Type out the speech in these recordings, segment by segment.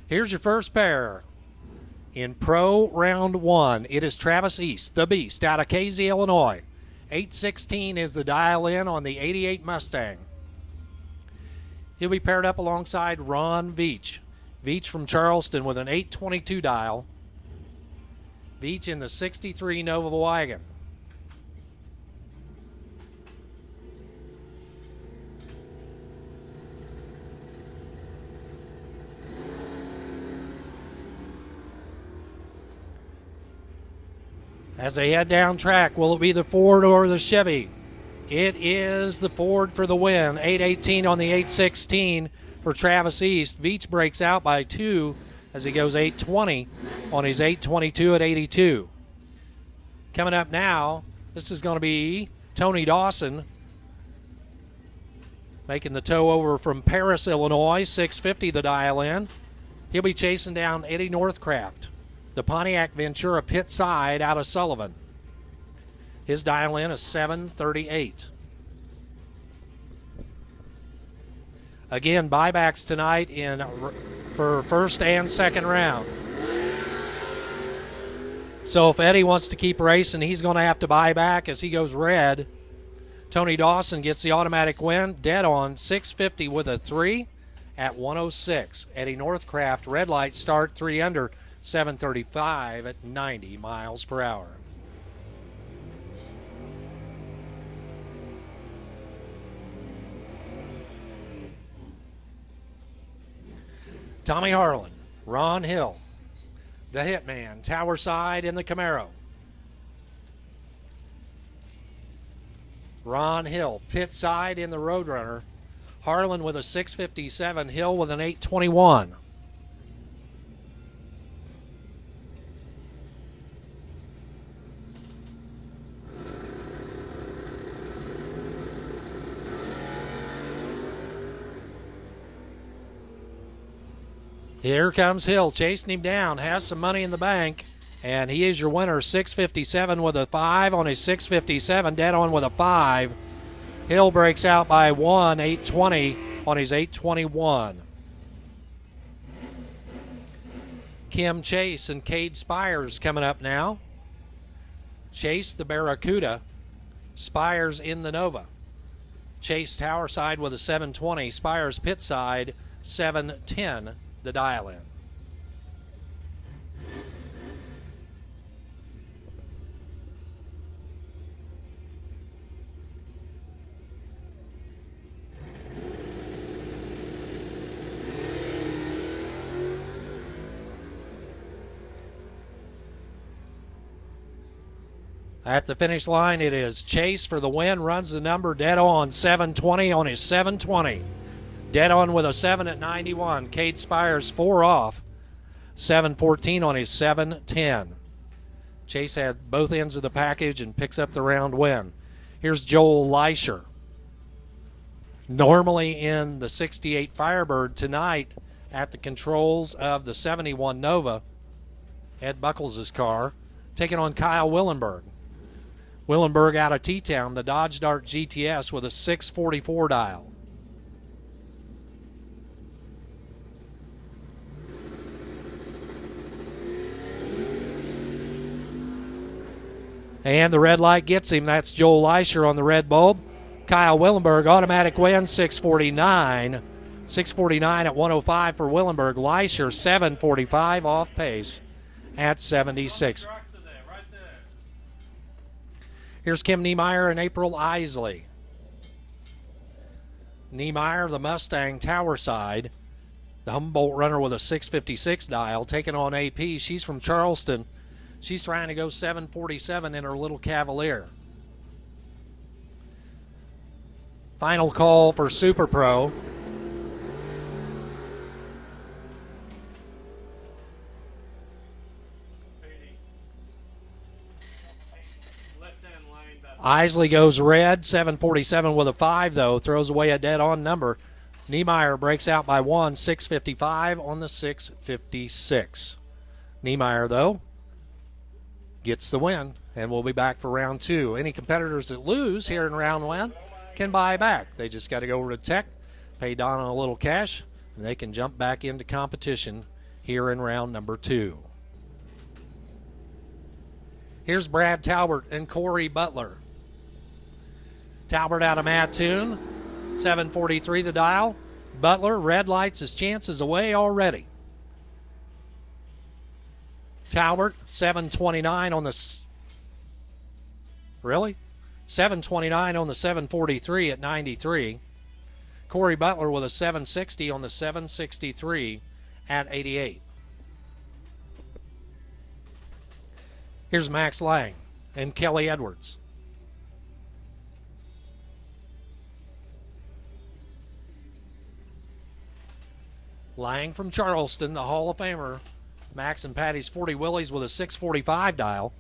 Here's your first pair. In Pro Round 1, it is Travis East, the Beast, out of Casey, Illinois. 816 is the dial in on the 88 Mustang. He'll be paired up alongside Ron Veach. Veach from Charleston with an 822 dial. Veach in the 63 Nova wagon. As they head down track, will it be the Ford or the Chevy? It is the Ford for the win. 818 on the 816 for Travis East. Veach breaks out by 2 as he goes 820 on his 822 at 82. Coming up now, this is going to be Tony Dawson making the tow over from Paris, Illinois. 650 the dial in. He'll be chasing down Eddie Northcraft, the Pontiac Ventura pit side out of Sullivan. His dial in is 738. Again, buybacks tonight for first and second round. So if Eddie wants to keep racing, he's going to have to buy back as he goes red. Tony Dawson gets the automatic win, dead on 650 with a 3 at 106. Eddie Northcraft, red light start, 3 under, 735 at 90 miles per hour. Tommy Harlan, Ron Hill, the Hitman, Tower Side in the Camaro. Ron Hill, pit side in the Roadrunner. Harlan with a 657, Hill with an 821. Here comes Hill, chasing him down, has some money in the bank, and he is your winner, 657 with a 5 on his 657, dead on with a 5. Hill breaks out by 1, 820 on his 821. Kim Chase and Cade Spires coming up now. Chase, the Barracuda, Spires in the Nova. Chase tower side with a 720, Spires pit side, 710. The dial in. At the finish line, it is Chase for the win, runs the number dead on, 720 on his 720. Dead on with a 7 at 91. Cade Spires 4 off. 714 on his 710. Chase had both ends of the package and picks up the round win. Here's Joel Leischer. Normally in the 68 Firebird, tonight at the controls of the 71 Nova, Ed Buckles' car, taking on Kyle Willenberg. Willenberg out of T-Town, the Dodge Dart GTS with a 644 dial. And the red light gets him. That's Joel Leischer on the red bulb. Kyle Willenberg, automatic win, 649. 649 at 105 for Willenberg. Leischer, 745 off pace at 76. Here's Kim Niemeyer and April Isley. Niemeyer, the Mustang tower side. The Humboldt runner with a 656 dial, taking on AP. She's from Charleston. She's trying to go 747 in her little Cavalier. Final call for Super Pro. Isley goes red, 747 with a 5, though. Throws away a dead-on number. Niemeyer breaks out by 1, 655 on the 656. Niemeyer, though, gets the win, and we'll be back for round 2. Any competitors that lose here in round 1 can buy back. They just got to go over to Tech, pay Donna a little cash, and they can jump back into competition here in round number 2. Here's Brad Talbert and Corey Butler. Talbert out of Mattoon, 7:43 the dial. Butler, red lights his chances away already. Talbert, 7:29 on the... Really? 7:29 on the 7:43 at 93. Corey Butler with a 7:60 on the 7:63 at 88. Here's Max Lang and Kelly Edwards. Lang from Charleston, the Hall of Famer. Max and Patty's 40 Willies with a 6:45 dial.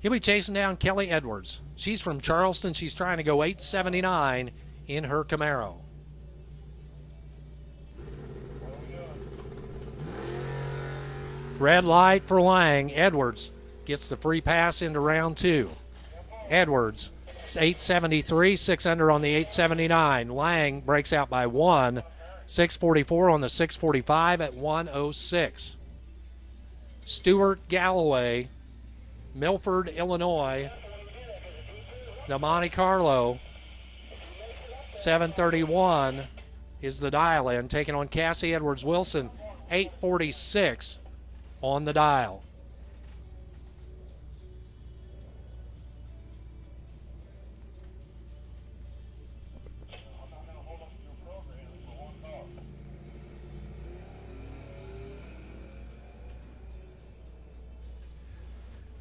He'll be chasing down Kelly Edwards. She's from Charleston. She's trying to go 8:79 in her Camaro. Red light for Lang. Edwards gets the free pass into round 2. Edwards, 8:73, 6 under on the 8:79. Lang breaks out by 1, 6:44 on the 6:45 at 1:06. Stuart Galloway, Milford, Illinois, the Monte Carlo, 7:31 is the dial in, taking on Cassie Edwards Wilson, 8:46 on the dial.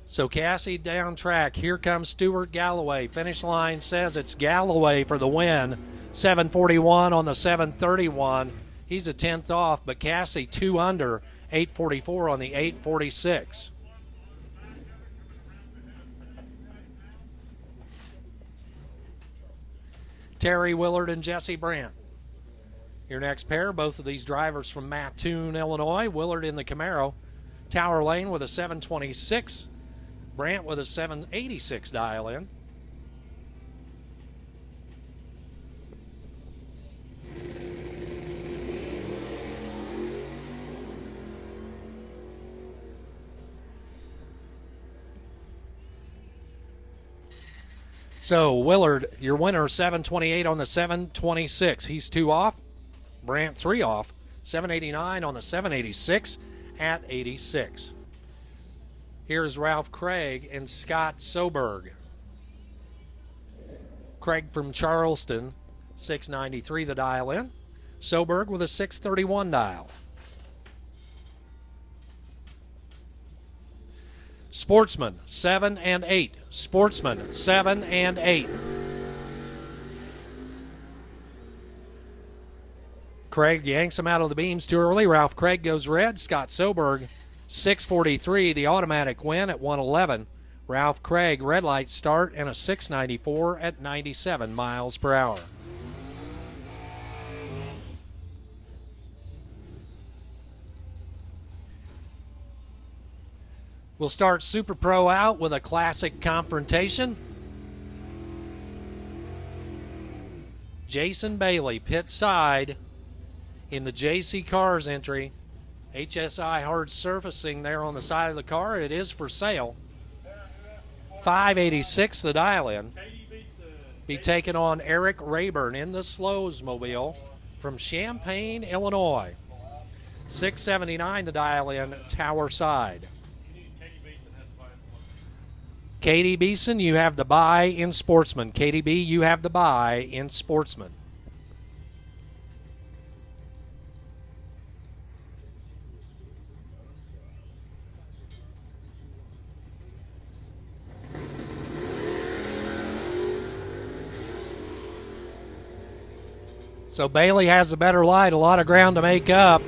So Cassie down track. Here comes Stuart Galloway. Finish line says it's Galloway for the win. 7:41 on the 7:31. He's a 10th off, but Cassie 2 under, 8:44 on the 8:46. Terry Willard and Jesse Brandt. Your next pair, both of these drivers from Mattoon, Illinois. Willard in the Camaro. Tower Lane with a 7:26. Brandt with a 7:86 dial in. So Willard, your winner, 7:28 on the 7:26. He's 2 off. Brandt 3 off. 7:89 on the 7:86 at 86. Here's Ralph Craig and Scott Soberg. Craig from Charleston, 6:93 the dial in. Soberg with a 6:31 dial. Sportsman, 7 and 8. Sportsman, 7 and 8. Craig yanks him out of the beams too early. Ralph Craig goes red. Scott Soberg, 6:43, the automatic win at 1:11. Ralph Craig, red light start, and a 6:94 at 97 miles per hour. We'll start Super Pro out with a classic confrontation. Jason Bailey, pit side in the JC Cars entry. HSI hard surfacing there on the side of the car. It is for sale. 586 the dial in. Be taking on Eric Rayburn in the Slows mobile from Champaign, Illinois. 679 the dial in, Tower side. Katie Beeson, you have the buy in Sportsman. Katie B, you have the buy in Sportsman. So Bailey has a better light, a lot of ground to make up,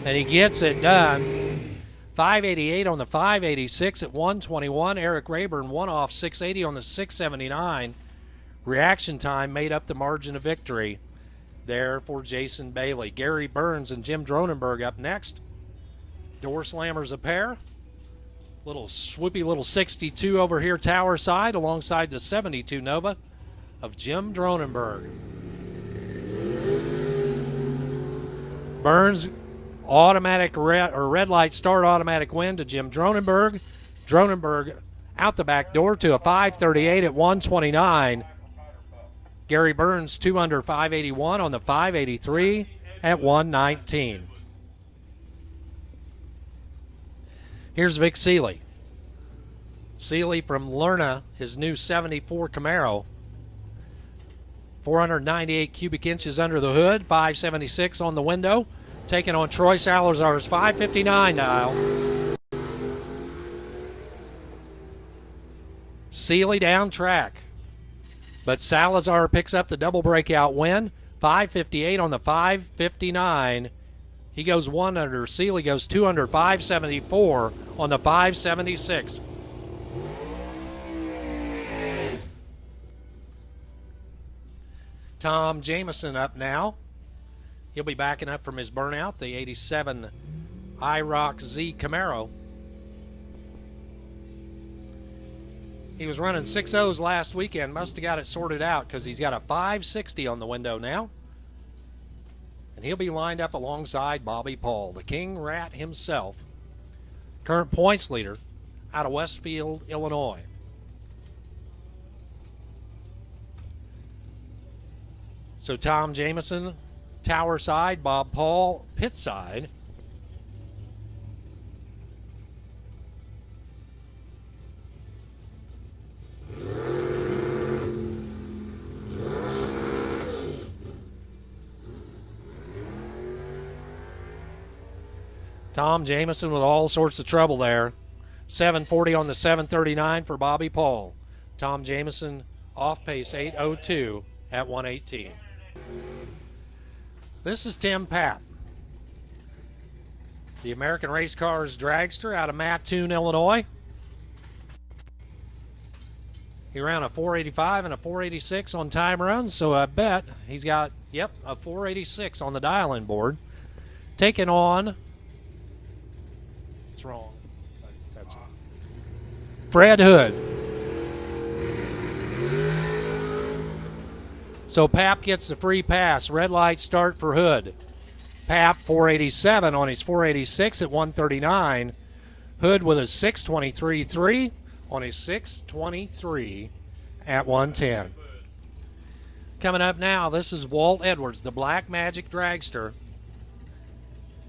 and he gets it done. 588 on the 586 at 121. Eric Rayburn 1 off, 680 on the 679. Reaction time made up the margin of victory there for Jason Bailey. Gary Burns and Jim Dronenberg up next. Door slammers a pair. Little swoopy little 62 over here Tower side alongside the 72 Nova of Jim Dronenberg. Burns Automatic red light start automatic win to Jim Dronenberg. Dronenberg out the back door to a 538 at 129. Gary Burns 2 under 581 on the 583 at 119. Here's Vic Seeley. Seeley from Lerna, his new 74 Camaro. 498 cubic inches under the hood, 576 on the window. Taking on Troy Salazar's 559 dial. Seeley down track. But Salazar picks up the double breakout win. 558 on the 559. He goes 1 under. Seeley goes 2 under. 574 on the 576. Tom Jameson up now. He'll be backing up from his burnout, the 87 IROC Z Camaro. He was running 6.0s last weekend. Must have got it sorted out because he's got a 560 on the window now. And he'll be lined up alongside Bobby Paul, the King Rat himself. Current points leader out of Westfield, Illinois. So Tom Jameson, tower side, Bob Paul, pit side. Tom Jameson with all sorts of trouble there. 740 on the 739 for Bobby Paul. Tom Jameson off pace 802 at 118. This is Tim Papp, the American Race Cars dragster out of Mattoon, Illinois. He ran a 485 and a 486 on time runs, so I bet he's got, yep, a 486 on the dial-in board. Taking on, it's wrong, that's it, Fred Hood. So Papp gets the free pass. Red light start for Hood. Papp 487 on his 486 at 139. Hood with a 623.3 on his 623 at 110. Coming up now, this is Walt Edwards, the Black Magic Dragster.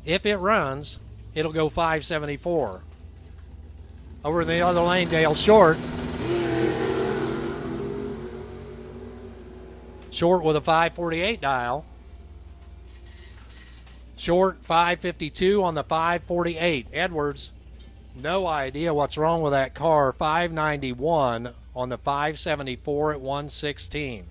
If it runs, it'll go 574. Over in the other lane, Dale Short. Short with a 548 dial. Short 552 on the 548. Edwards, no idea what's wrong with that car. 591 on the 574 at 116.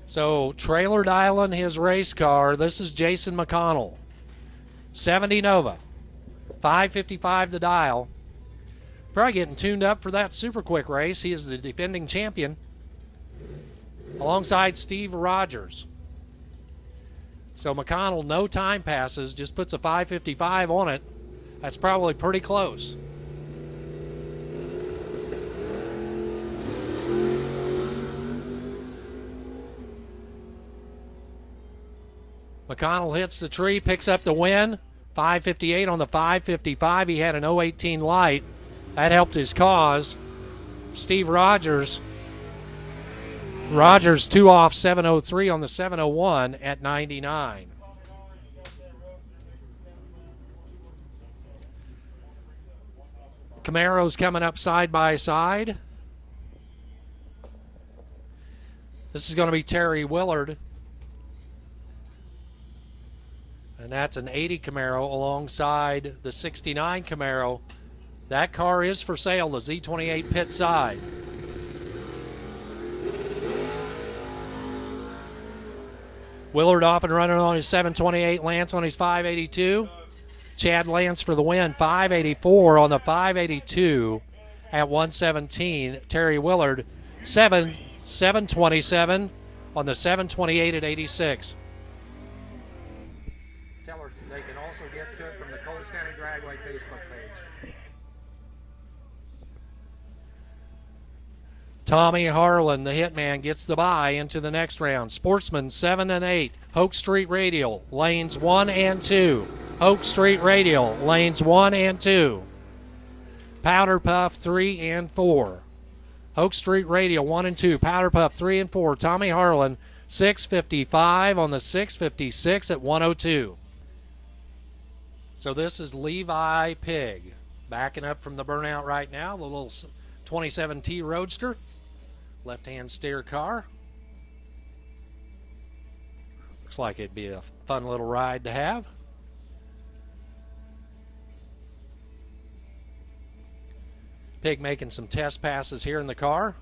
So trailer dialing his race car. This is Jason McConnell. 70 Nova. 555 the dial. Probably getting tuned up for that super quick race. He is the defending champion alongside Steve Rogers. So McConnell, no time passes, just puts a 555 on it. That's probably pretty close. McConnell hits the tree, picks up the win. 558 on the 555. He had an 018 light. That helped his cause. Steve Rogers. Rogers 2 off 703 on the 701 at 99. Camaro's coming up side by side. This is going to be Terry Willard. And that's an 80 Camaro alongside the 69 Camaro. That car is for sale, the Z28 pit side. Willard off and running on his 728. Lance on his 582. Chad Lance for the win. 584 on the 582 at 117. Terry Willard 727 on the 728 at 86. Tell her they can also get to it from the Coles County Dragway Facebook page. Tommy Harlan, the hitman, gets the bye into the next round. Sportsman 7 and 8. Hoch Street Radial, lanes 1 and 2. Hoch Street Radial, lanes 1 and 2. Powder Puff 3 and 4. Hoch Street Radial 1 and 2. Powder Puff 3 and 4. Tommy Harlan 6:55 on the 6:56 at 1:02. So this is Levi Pig backing up from the burnout right now. The little 27T Roadster, left-hand steer car. Looks like it'd be a fun little ride to have. Pig making some test passes here in the car.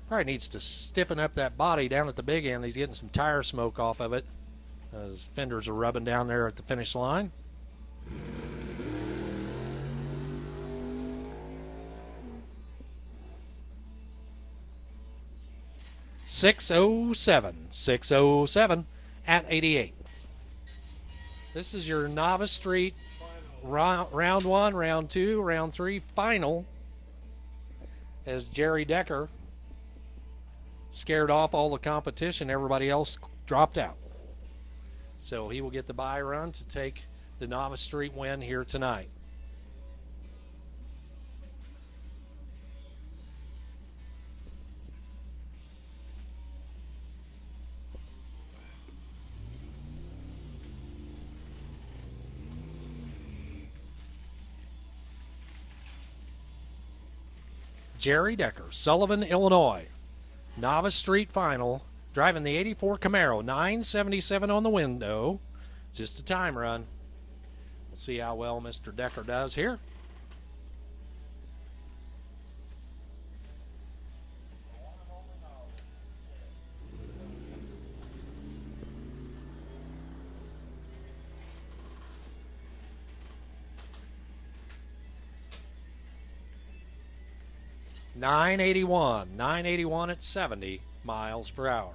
Probably needs to stiffen up that body down at the big end. He's getting some tire smoke off of it. His fenders are rubbing down there at the finish line. .607 at 88. This is your Novice Street round 1, round 2, round 3 final, as Jerry Decker scared off all the competition. Everybody else dropped out. So he will get the bye run to take the Novice Street win here tonight. Jerry Decker, Sullivan, Illinois. Novice Street final, driving the 84 Camaro, 977 on the window. Just a time run. We'll see how well Mr. Decker does here. .981 at 70 miles per hour.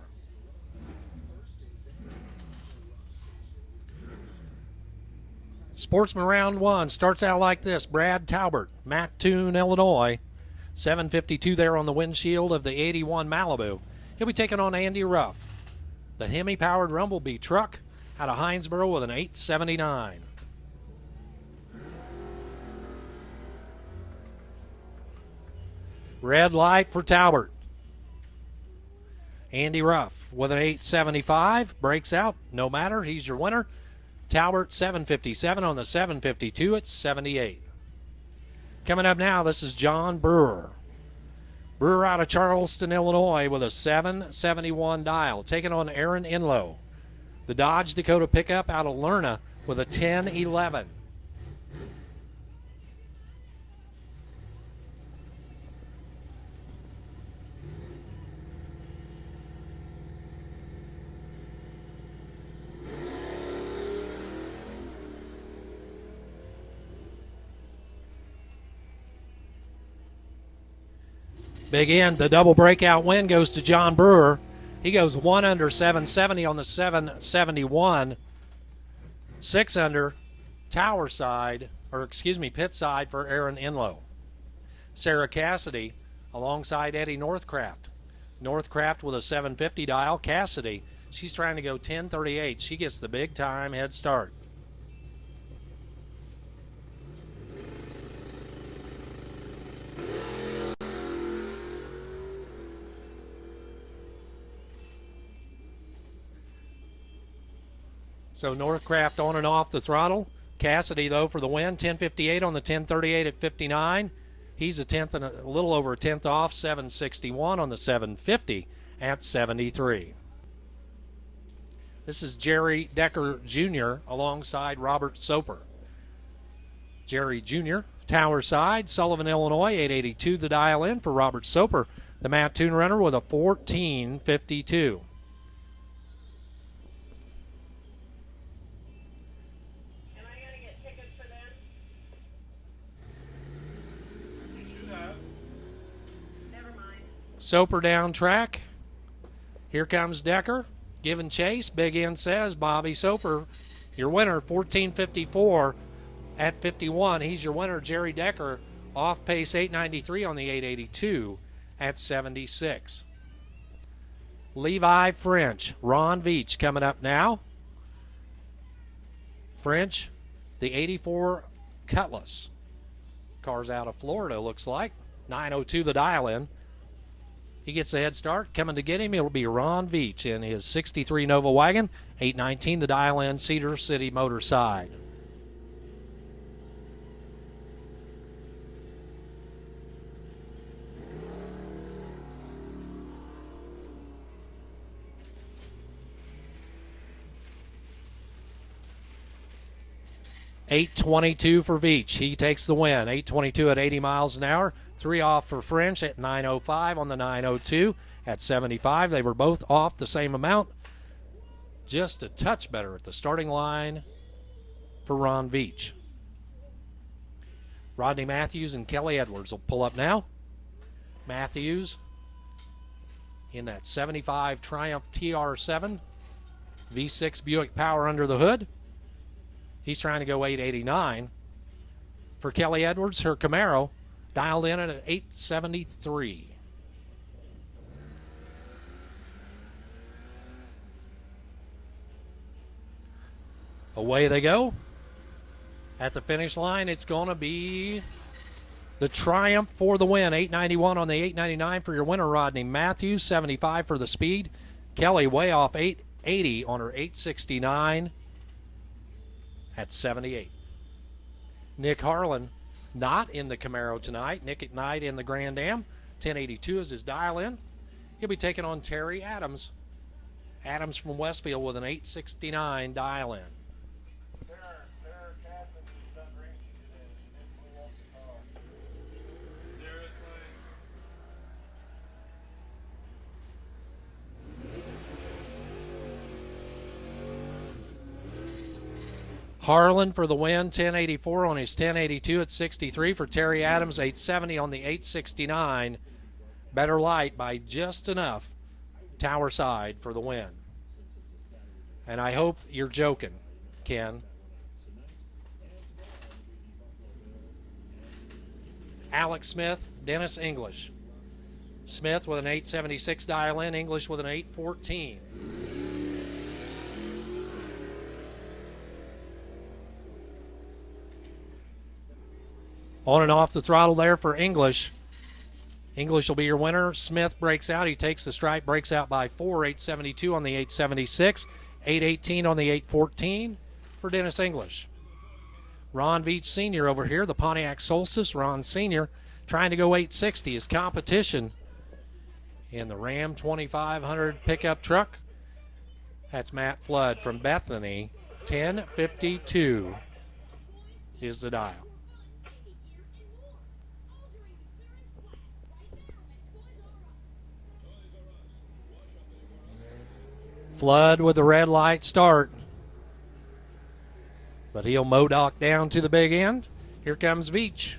Sportsman round 1 starts out like this. Brad Talbert, Mattoon, Illinois. 752 there on the windshield of the 81 Malibu. He'll be taking on Andy Ruff, the Hemi-powered Rumblebee truck out of Hinesboro with an 879. Red light for Talbert. Andy Ruff with an 875. Breaks out. No matter. He's your winner. Talbert 757 on the 752 at 78. Coming up now, this is John Brewer. Brewer out of Charleston, Illinois with a 771 dial. Taking on Aaron Enlow. The Dodge Dakota pickup out of Lerna with a 1011. Big end, the double breakout win goes to John Brewer. He goes 1 under 770 on the 771. 6 under tower side, or excuse me, pit side for Aaron Enlow. Sarah Cassidy alongside Eddie Northcraft. Northcraft with a 750 dial. Cassidy, she's trying to go 1038. She gets the big time head start. So Northcraft on and off the throttle. Cassidy, though, for the win. 1058 on the 1038 at 59. He's a tenth and a little over a tenth off. 761 on the 750 at 73. This is Jerry Decker Jr. alongside Robert Soper. Jerry Jr., tower side, Sullivan, Illinois, 882 the dial in for Robert Soper. The Mattoon runner with a 1452. Soper down track. Here comes Decker. Giving chase. Big end says Bobby Soper, your winner, 1454 at 51. He's your winner. Jerry Decker Off pace 893 on the 882 at 76. Levi French, Ron Veach coming up now. French, the 84 Cutlass. Car's out of Florida, looks like. 902 the dial-in. He gets the head start. Coming to get him, it'll be Ron Veach in his 63 Nova wagon. 819 the dial-in, Cedar City Motor side. $822 for Veach. He takes the win. $822 at 80 miles an hour. 3 off for French at 905 on the 902 at 75. They were both off the same amount. Just a touch better at the starting line for Ron Veach. Rodney Matthews and Kelly Edwards will pull up now. Matthews in that 75 Triumph TR7. V6 Buick Power under the hood. He's trying to go 889. For Kelly Edwards, her Camaro dialed in at 873. Away they go. At the finish line, it's going to be the Triumph for the win. 891 on the 899 for your winner, Rodney Matthews. 75 for the speed. Kelly way off 880 on her 869 at 78. Nick Harlan not in the Camaro tonight. Nick at night in the Grand Am. 1082 is his dial-in. He'll be taking on Terry Adams. Adams from Westfield with an 869 dial-in. Harlan for the win, 1084 on his 1082 at 63. For Terry Adams, 870 on the 869. Better light by just enough. Tower side for the win. And I hope you're joking, Ken. Alex Smith, Dennis English. Smith with an 876 dial-in, English with an 814. On and off the throttle there for English. English will be your winner. Smith breaks out. He takes the stripe, breaks out by 4. 872 on the 876. 818 on the 814 for Dennis English. Ron Veach Sr. over here, the Pontiac Solstice. Ron Sr. trying to go 860. His competition in the Ram 2500 pickup truck. That's Matt Flood from Bethany. 1052 is the dial. Flood with the red light start. But he'll Modoc down to the big end. Here comes Veach.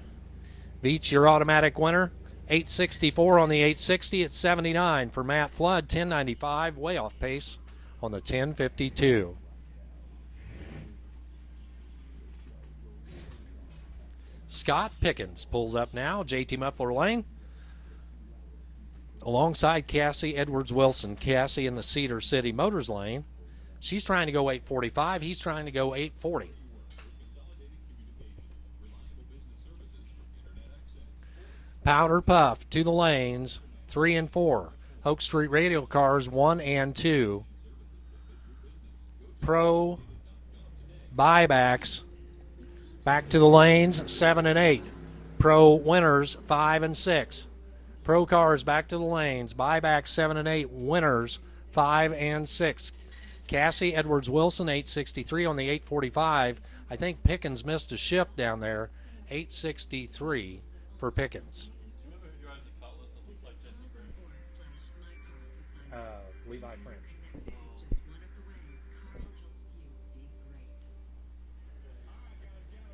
Veach, your automatic winner. 864 on the 860 at 79 for Matt Flood. 1095, way off pace on the 1052. Scott Pickens pulls up now. JT Muffler Lane. Alongside Cassie Edwards-Wilson. Cassie in the Cedar City Motors lane. She's trying to go 845. He's trying to go 840. Powder Puff to the lanes, 3 and 4. Hoch Street Radial cars, 1 and 2. Pro buybacks, back to the lanes, 7 and 8. Pro winners, 5 and 6. Pro cars back to the lanes, buyback 7 and 8. Winners, 5 and 6. Cassie Edwards-Wilson, 863 on the 845. I think Pickens missed a shift down there. 863 for Pickens. Levi French.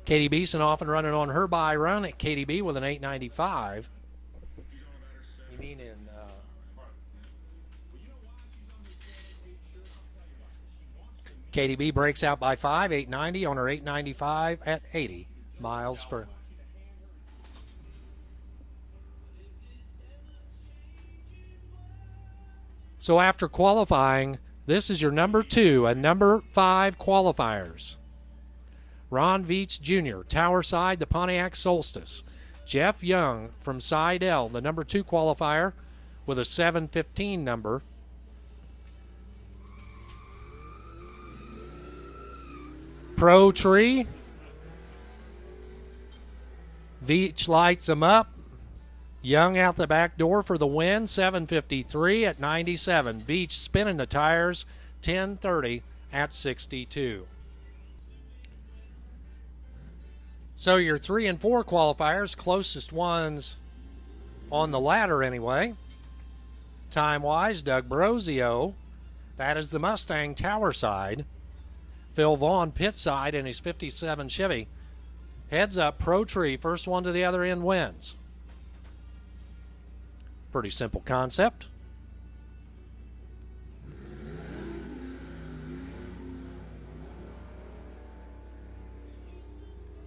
Katie Beeson often running on her buy run at KDB with an 895. You mean in KDB breaks out by 5, 890 on her 895 at 80 miles per. So after qualifying, this is your number 2 and number 5 qualifiers. Ron Veach Jr., Tower Side, the Pontiac Solstice. Jeff Young from Side L, the number 2 qualifier with a 7:15 number. Pro Tree. Veach lights them up. Young out the back door for the win, 7:53 at 97. Veach spinning the tires, 10:30 at 62. So your 3 and 4 qualifiers, closest ones on the ladder anyway. Time-wise, Doug Brosio, that is the Mustang Tower Side. Phil Vaughn, pit side in his 57 Chevy. Heads up, Pro Tree, first one to the other end wins. Pretty simple concept.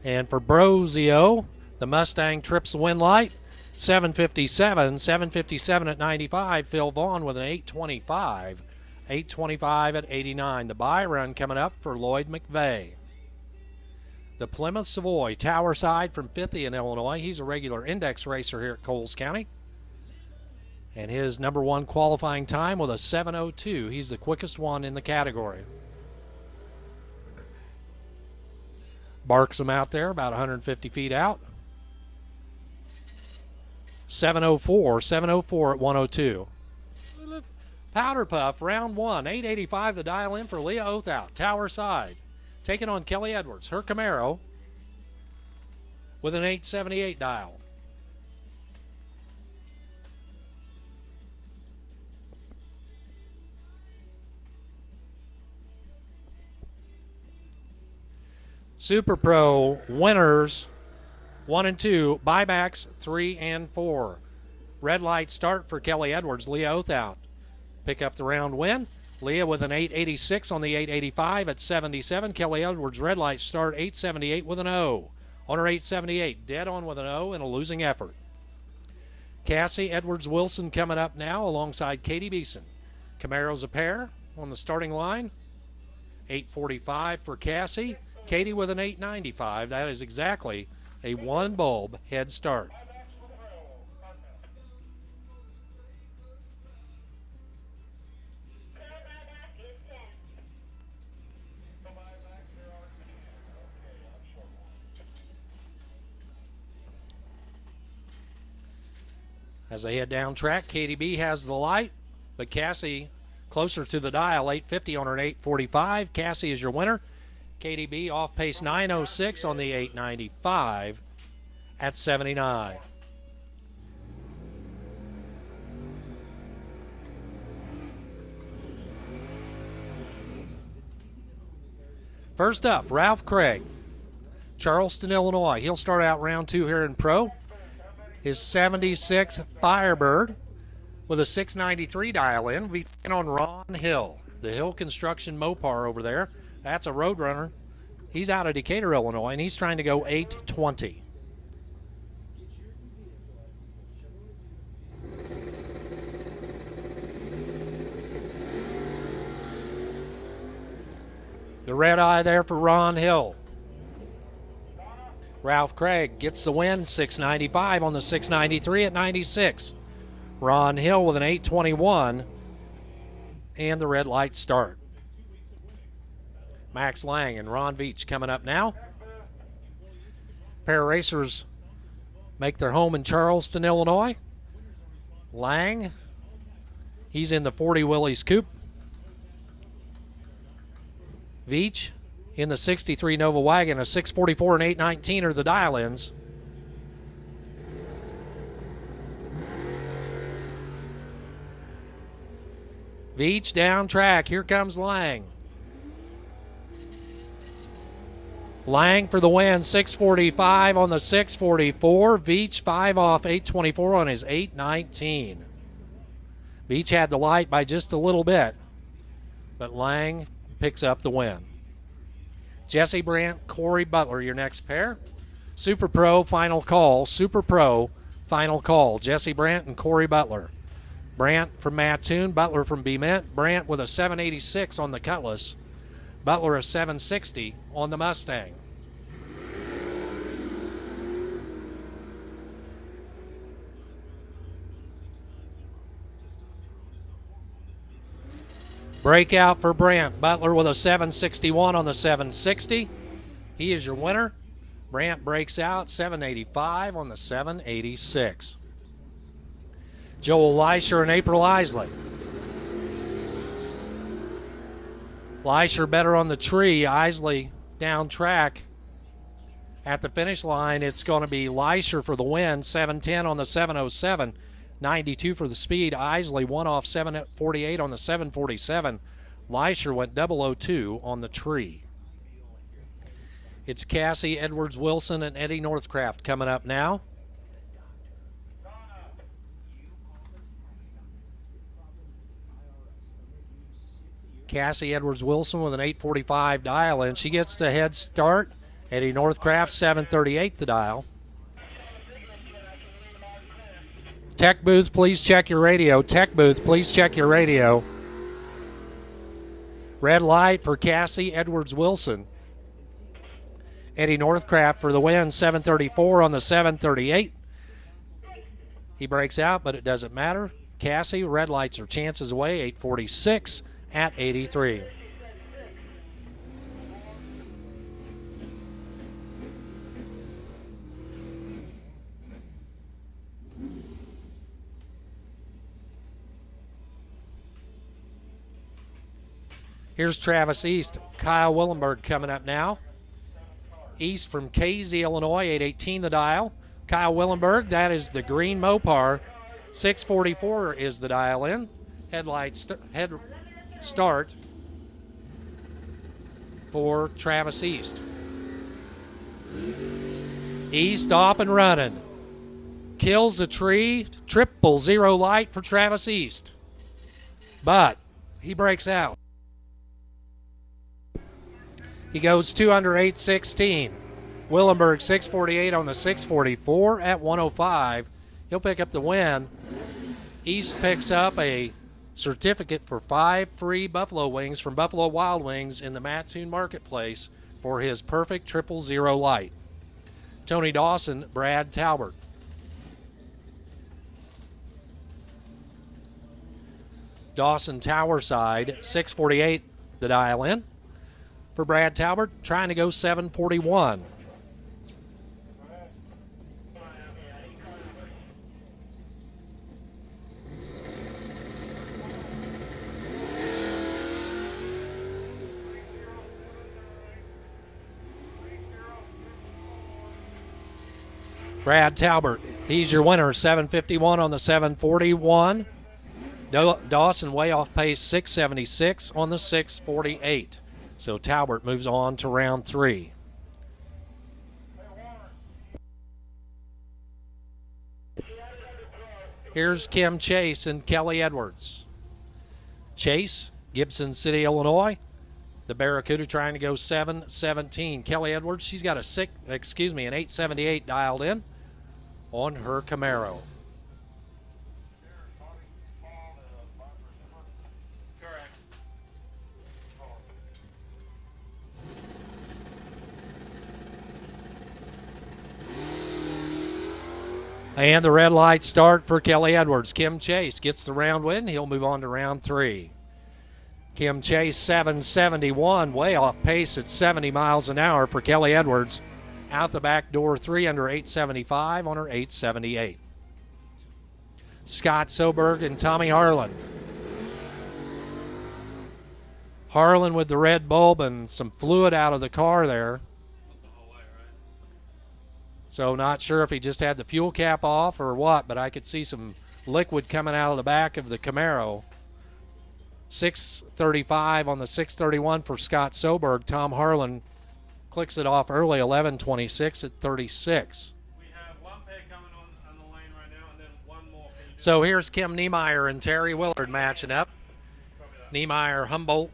And for Brosio, the Mustang trips the win light, 7:57 at 95. Phil Vaughn with an 8:25 at 89. The bye run coming up for Lloyd McVeigh. The Plymouth Savoy, Tower Side from 50 in Illinois. He's a regular index racer here at Coles County. And his number 1 qualifying time with a 7:02. He's the quickest one in the category. Barks him out there about 150 feet out. 7:04 at 1:02. Powder Puff, round 1, 885 the dial in for Leah Othout, Tower Side. Taking on Kelly Edwards, her Camaro, with an 878 dial. Super Pro winners 1 and 2, buybacks 3 and 4. Red light start for Kelly Edwards, Leah Othout. Pick up the round win. Leah with an 886 on the 885 at 77. Kelly Edwards red light start 878 with an O. On her 878, dead on with an O in a losing effort. Cassie Edwards Wilson coming up now alongside Katie Beeson. Camaro's a pair on the starting line. 845 for Cassie. Katie with an 895. That is exactly a 1 bulb head start. As they head down track, Katie B has the light, but Cassie closer to the dial, 850 on her 845. Cassie is your winner. Katie B off pace 906 on the 895 at 79. First up, Ralph Craig, Charleston, Illinois. He'll start out round 2 here in Pro. His 76 Firebird with a 693 dial in. We on Ron Hill, the Hill Construction Mopar over there. That's a Roadrunner. He's out of Decatur, Illinois, and he's trying to go 820. The red eye there for Ron Hill. Ralph Craig gets the win, 695 on the 693 at 96. Ron Hill with an 821 and the red light start. Max Lang and Ron Veach coming up now. Pair of racers make their home in Charleston, Illinois. Lang, he's in the 40 Willys Coupe. Veach in the 63 Nova Wagon, a 644 and 819 are the dial-ins. Veach down track. Here comes Lang. Lang for the win, 645 on the 644. Veach 5 off 824 on his 819. Veach had the light by just a little bit, but Lang picks up the win. Jesse Brandt, Corey Butler, your next pair. Super Pro final call. Super Pro final call. Jesse Brandt and Corey Butler. Brandt from Mattoon, Butler from Bement. Brandt with a 786 on the Cutlass. Butler a 760 on the Mustang. Breakout for Brandt. Butler with a 761 on the 760. He is your winner. Brandt breaks out 785 on the 786. Joel Leisher and April Isley. Leisher better on the tree. Isley down track. At the finish line, it's going to be Leisher for the win. 710 on the 707. 92 for the speed. Isley one off 748 on the 747. Leisher went 002 on the tree. It's Cassie Edwards Wilson and Eddie Northcraft coming up now. Cassie Edwards Wilson with an 845 dial in. She gets the head start. Eddie Northcraft 738 the dial. Tech booth, please check your radio. Tech booth, please check your radio. Red light for Cassie Edwards Wilson. Eddie Northcraft for the win, 734 on the 738. He breaks out, but it doesn't matter. Cassie, red lights are chances away, 846 at 83. Here's Travis East. Kyle Willenberg coming up now. East from Casey, Illinois, 818 the dial. Kyle Willenberg, that is the green Mopar. 644 is the dial in. Head start for Travis East. East off and running. Kills the tree. 000 light for Travis East. But he breaks out. He goes 2 under 816. Willenberg 648 on the 644 at 105. He'll pick up the win. East picks up a certificate for 5 free buffalo wings from Buffalo Wild Wings in the Mattoon Marketplace for his perfect 000 light. Tony Dawson, Brad Talbert. Dawson Tower side, 648 the dial in. For Brad Talbert, trying to go 741. Brad Talbert, he's your winner, 751 on the 741. Dawson way off pace, 676 on the 648. So Talbert moves on to round 3. Here's Kim Chase and Kelly Edwards. Chase, Gibson City, Illinois. The Barracuda trying to go 717. Kelly Edwards, she's got an 878 dialed in on her Camaro. And the red light start for Kelly Edwards. Kim Chase gets the round win. He'll move on to round 3. Kim Chase, 771, way off pace at 70 miles an hour for Kelly Edwards. Out the back door, 3 under 875 on her 878. Scott Soberg and Tommy Harlan. Harlan with the red bulb and some fluid out of the car there. So not sure if he just had the fuel cap off or what, but I could see some liquid coming out of the back of the Camaro. 635 on the 631 for Scott Soberg. Tom Harlan clicks it off early, 1126 at 36. We have one pair coming on the lane right now and then one more. So here's Kim Niemeyer and Terry Willard matching up. Niemeyer Humboldt,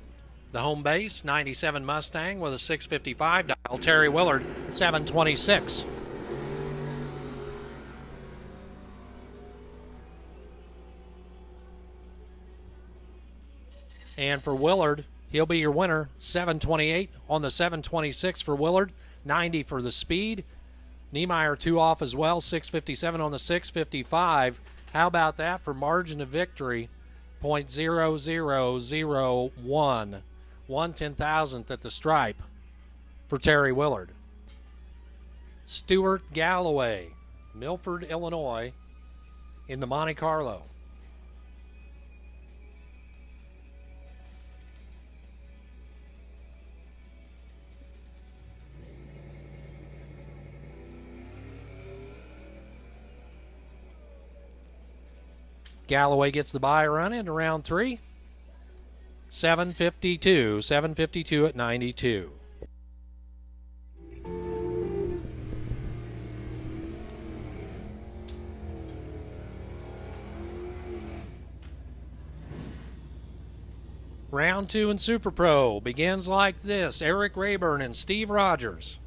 the home base, 97 Mustang with a 655 dial. Terry Willard, 726. And for Willard, he'll be your winner. 7:28 on the 7:26 for Willard, 90 for the speed. Niemeyer 2 off as well, 6:57 on the 6:55. How about that for margin of victory? 0.0001, 1/10,000th at the stripe for Terry Willard. Stuart Galloway, Milford, Illinois, in the Monte Carlo. Galloway gets the bye run into round 3. 7:52 at 92. Round 2 in Super Pro begins like this. Eric Rayburn and Steve Rogers.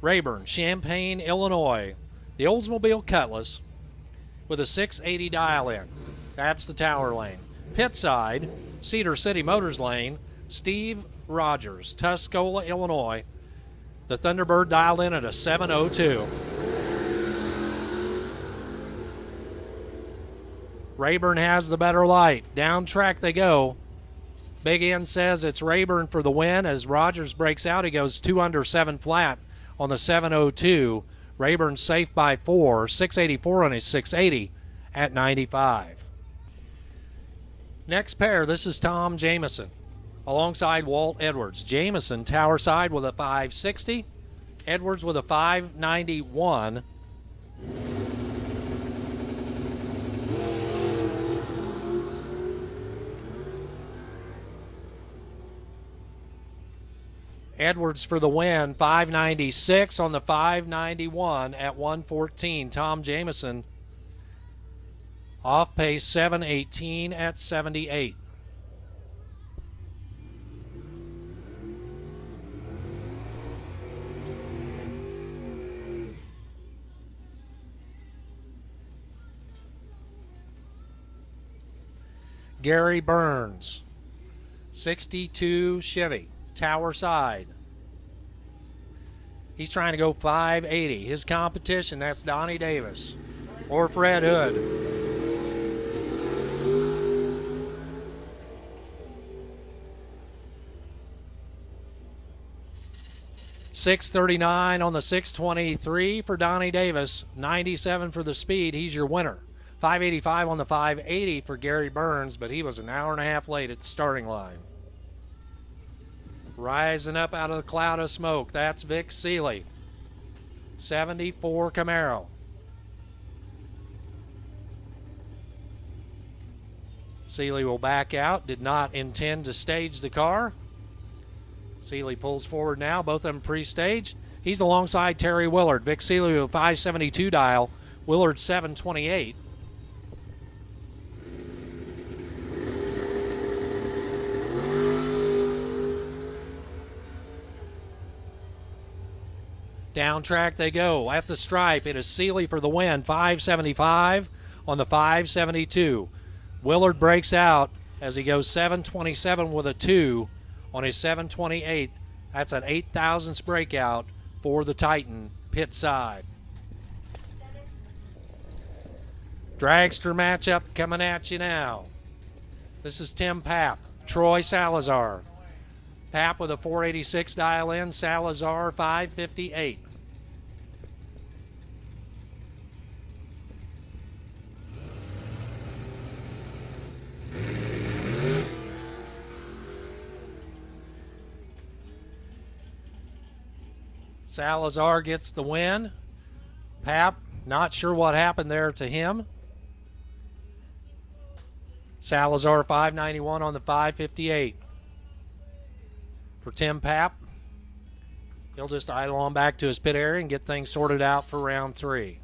Rayburn, Champaign, Illinois. The Oldsmobile Cutlass with a 680 dial-in. That's the tower lane. Pit side, Cedar City Motors lane, Steve Rogers, Tuscola, Illinois. The Thunderbird dialed in at a 702. Rayburn has the better light. Down track they go. Big N says it's Rayburn for the win. As Rogers breaks out, he goes 2 under 7 flat on the 702. Rayburn safe by 4, 684 on his 680 at 95. Next pair, this is Tom Jamison alongside Walt Edwards. Jamison tower side with a 560, Edwards with a 591. Edwards for the win, 596 on the 591 at 114. Tom Jamison off pace 718 at 78. Gary Burns, 62 Chevy, tower side. He's trying to go 580. His competition, that's Donnie Davis or Fred Hood. $639 on the 623 for Donnie Davis, 97 for the speed. He's your winner. 585 on the 580 for Gary Burns, but he was an hour and a half late at the starting line. Rising up out of the cloud of smoke, that's Vic Seeley, 74 Camaro. Seeley will back out, did not intend to stage the car. Seeley pulls forward now, both of them pre-staged. He's alongside Terry Willard. Vic Seeley with a 572 dial, Willard 728. Down track they go. At the stripe, it is Seeley for the win, 575 on the 572. Willard breaks out as he goes 727 with a 2 on his 728. That's an 8,000th breakout for the Titan pit side. Dragster matchup coming at you now. This is Tim Papp, Troy Salazar. Papp with a 486 dial in, Salazar 558. Salazar gets the win. Papp, not sure what happened there to him. Salazar 591 on the 558. For Tim Papp, he'll just idle on back to his pit area and get things sorted out for round 3.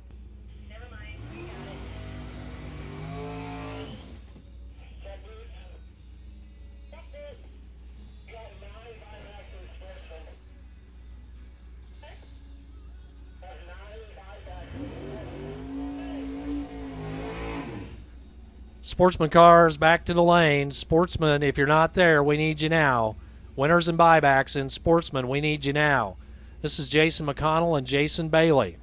Sportsman cars back to the lane. Sportsman, if you're not there, we need you now. Winners and buybacks in Sportsman, we need you now. This is Jason McConnell and Jason Bailey.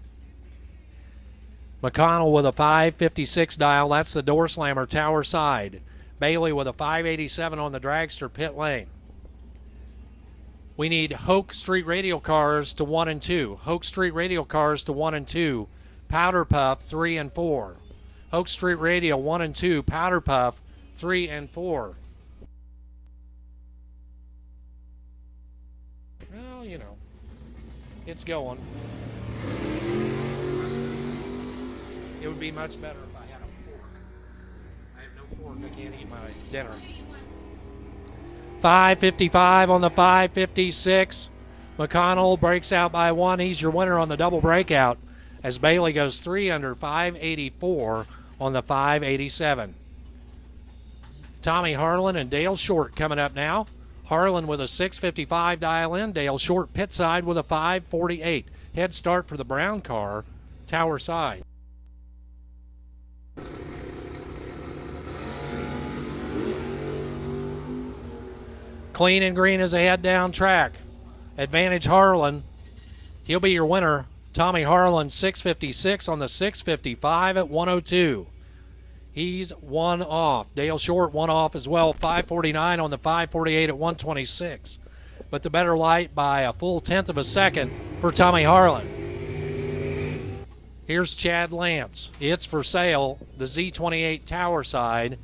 McConnell with a 556 dial. That's the door slammer tower side. Bailey with a 587 on the dragster pit lane. We need Hoch Street Radial cars to 1 and 2. Hoch Street Radial cars to 1 and 2. Powder Puff 3 and 4. Hoch Street Radial 1 and 2. Powder Puff 3 and 4. Well, you know, it's going. It would be much better if I had a fork. I have no fork. I can't eat my dinner. 555 on the 556. McConnell breaks out by 1. He's your winner on the double breakout as Bailey goes 3 under 584 on the 587. Tommy Harlan and Dale Short coming up now. Harlan with a 655 dial in. Dale Short pit side with a 548. Head start for the brown car, tower side. Clean and green as they head down track. Advantage Harlan. He'll be your winner. Tommy Harlan 656 on the 655 at 102. He's 1 off. Dale Short 1 off as well. 549 on the 548 at 126. But the better light by a full 1/10 of a second for Tommy Harlan. Here's Chad Lance. It's for sale. The Z28 tower side.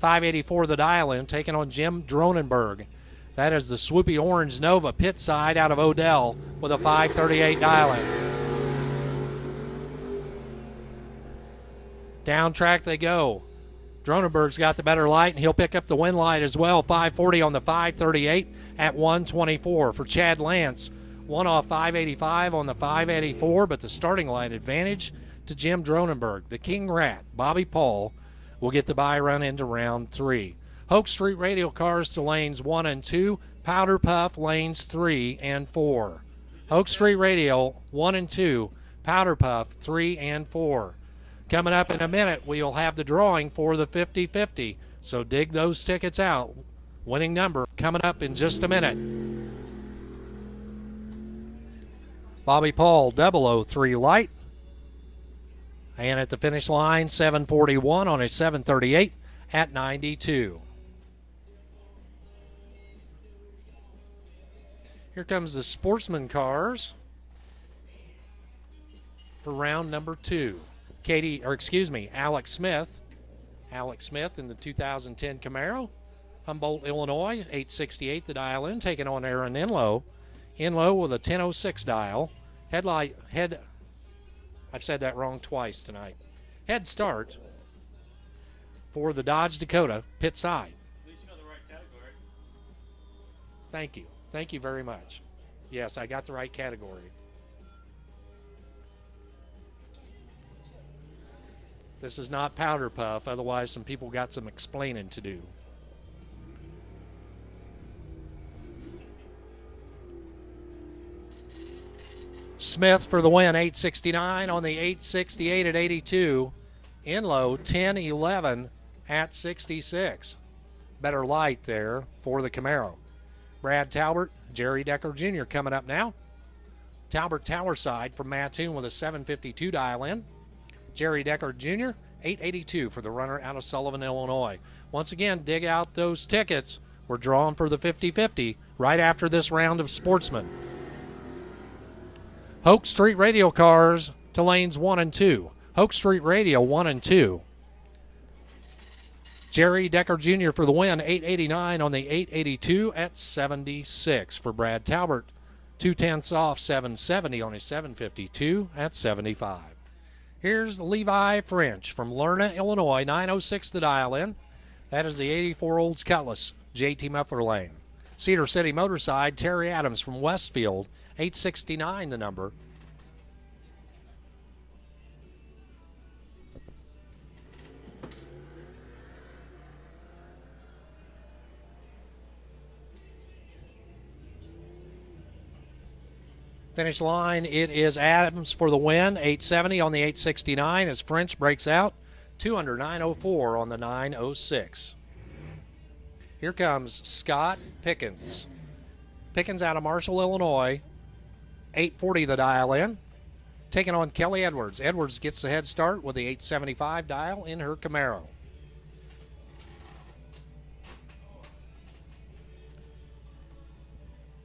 584 the dial in, taking on Jim Dronenberg. That is the swoopy orange Nova pit side out of Odell with a 538 dial-in. Down track they go. Dronenberg's got the better light, and he'll pick up the win light as well. 540 on the 538 at 124 for Chad Lance. 1 off 585 on the 584, but the starting line advantage to Jim Dronenberg. The King Rat, Bobby Paul, will get the bye run into round 3. Hoch Street Radial cars to lanes 1 and 2. Powder Puff lanes 3 and 4. Hoch Street Radial 1 and 2. Powder Puff 3 and 4. Coming up in a minute, we'll have the drawing for the 50-50. So dig those tickets out. Winning number coming up in just a minute. Bobby Paul 003 light. And at the finish line, 741 on a 738 at 92. Here comes the Sportsman cars for round number 2. Alex Smith. Alex Smith in the 2010 Camaro. Humboldt, Illinois, 868 the dial in, taking on Aaron Enlow. Enlow with a 1006 dial. I've said that wrong twice tonight. Head start for the Dodge Dakota pit side. At least you know the right category. Thank you. Thank you very much. Yes, I got the right category. This is not Powder Puff, otherwise some people got some explaining to do. Smith for the win, 869 on the 868 at 82. Enlow, 1011 at 66. Better light there for the Camaro. Brad Talbert, Jerry Decker Jr. coming up now. Talbert tower side from Mattoon with a 752 dial in. Jerry Decker Jr., 882 for the runner out of Sullivan, Illinois. Once again, dig out those tickets. We're drawing for the 50-50 right after this round of Sportsman. Hoch Street Radial cars to lanes 1 and 2. Hoch Street Radial 1 and 2. Jerry Decker Jr. for the win, 889 on the 882 at 76 for Brad Talbert. 2/10 off, 770 on his 752 at 75. Here's Levi French from Lerna, Illinois, 906 the dial in. That is the 84 Olds Cutlass, JT Muffler Lane. Cedar City Motorside, Terry Adams from Westfield, 869 the number. Finish line, it is Adams for the win, 870 on the 869 as French breaks out. 2 under 904 on the 906. Here comes Scott Pickens. Pickens out of Marshall, Illinois. 840 the dial in. Taking on Kelly Edwards. Edwards gets the head start with the 875 dial in her Camaro.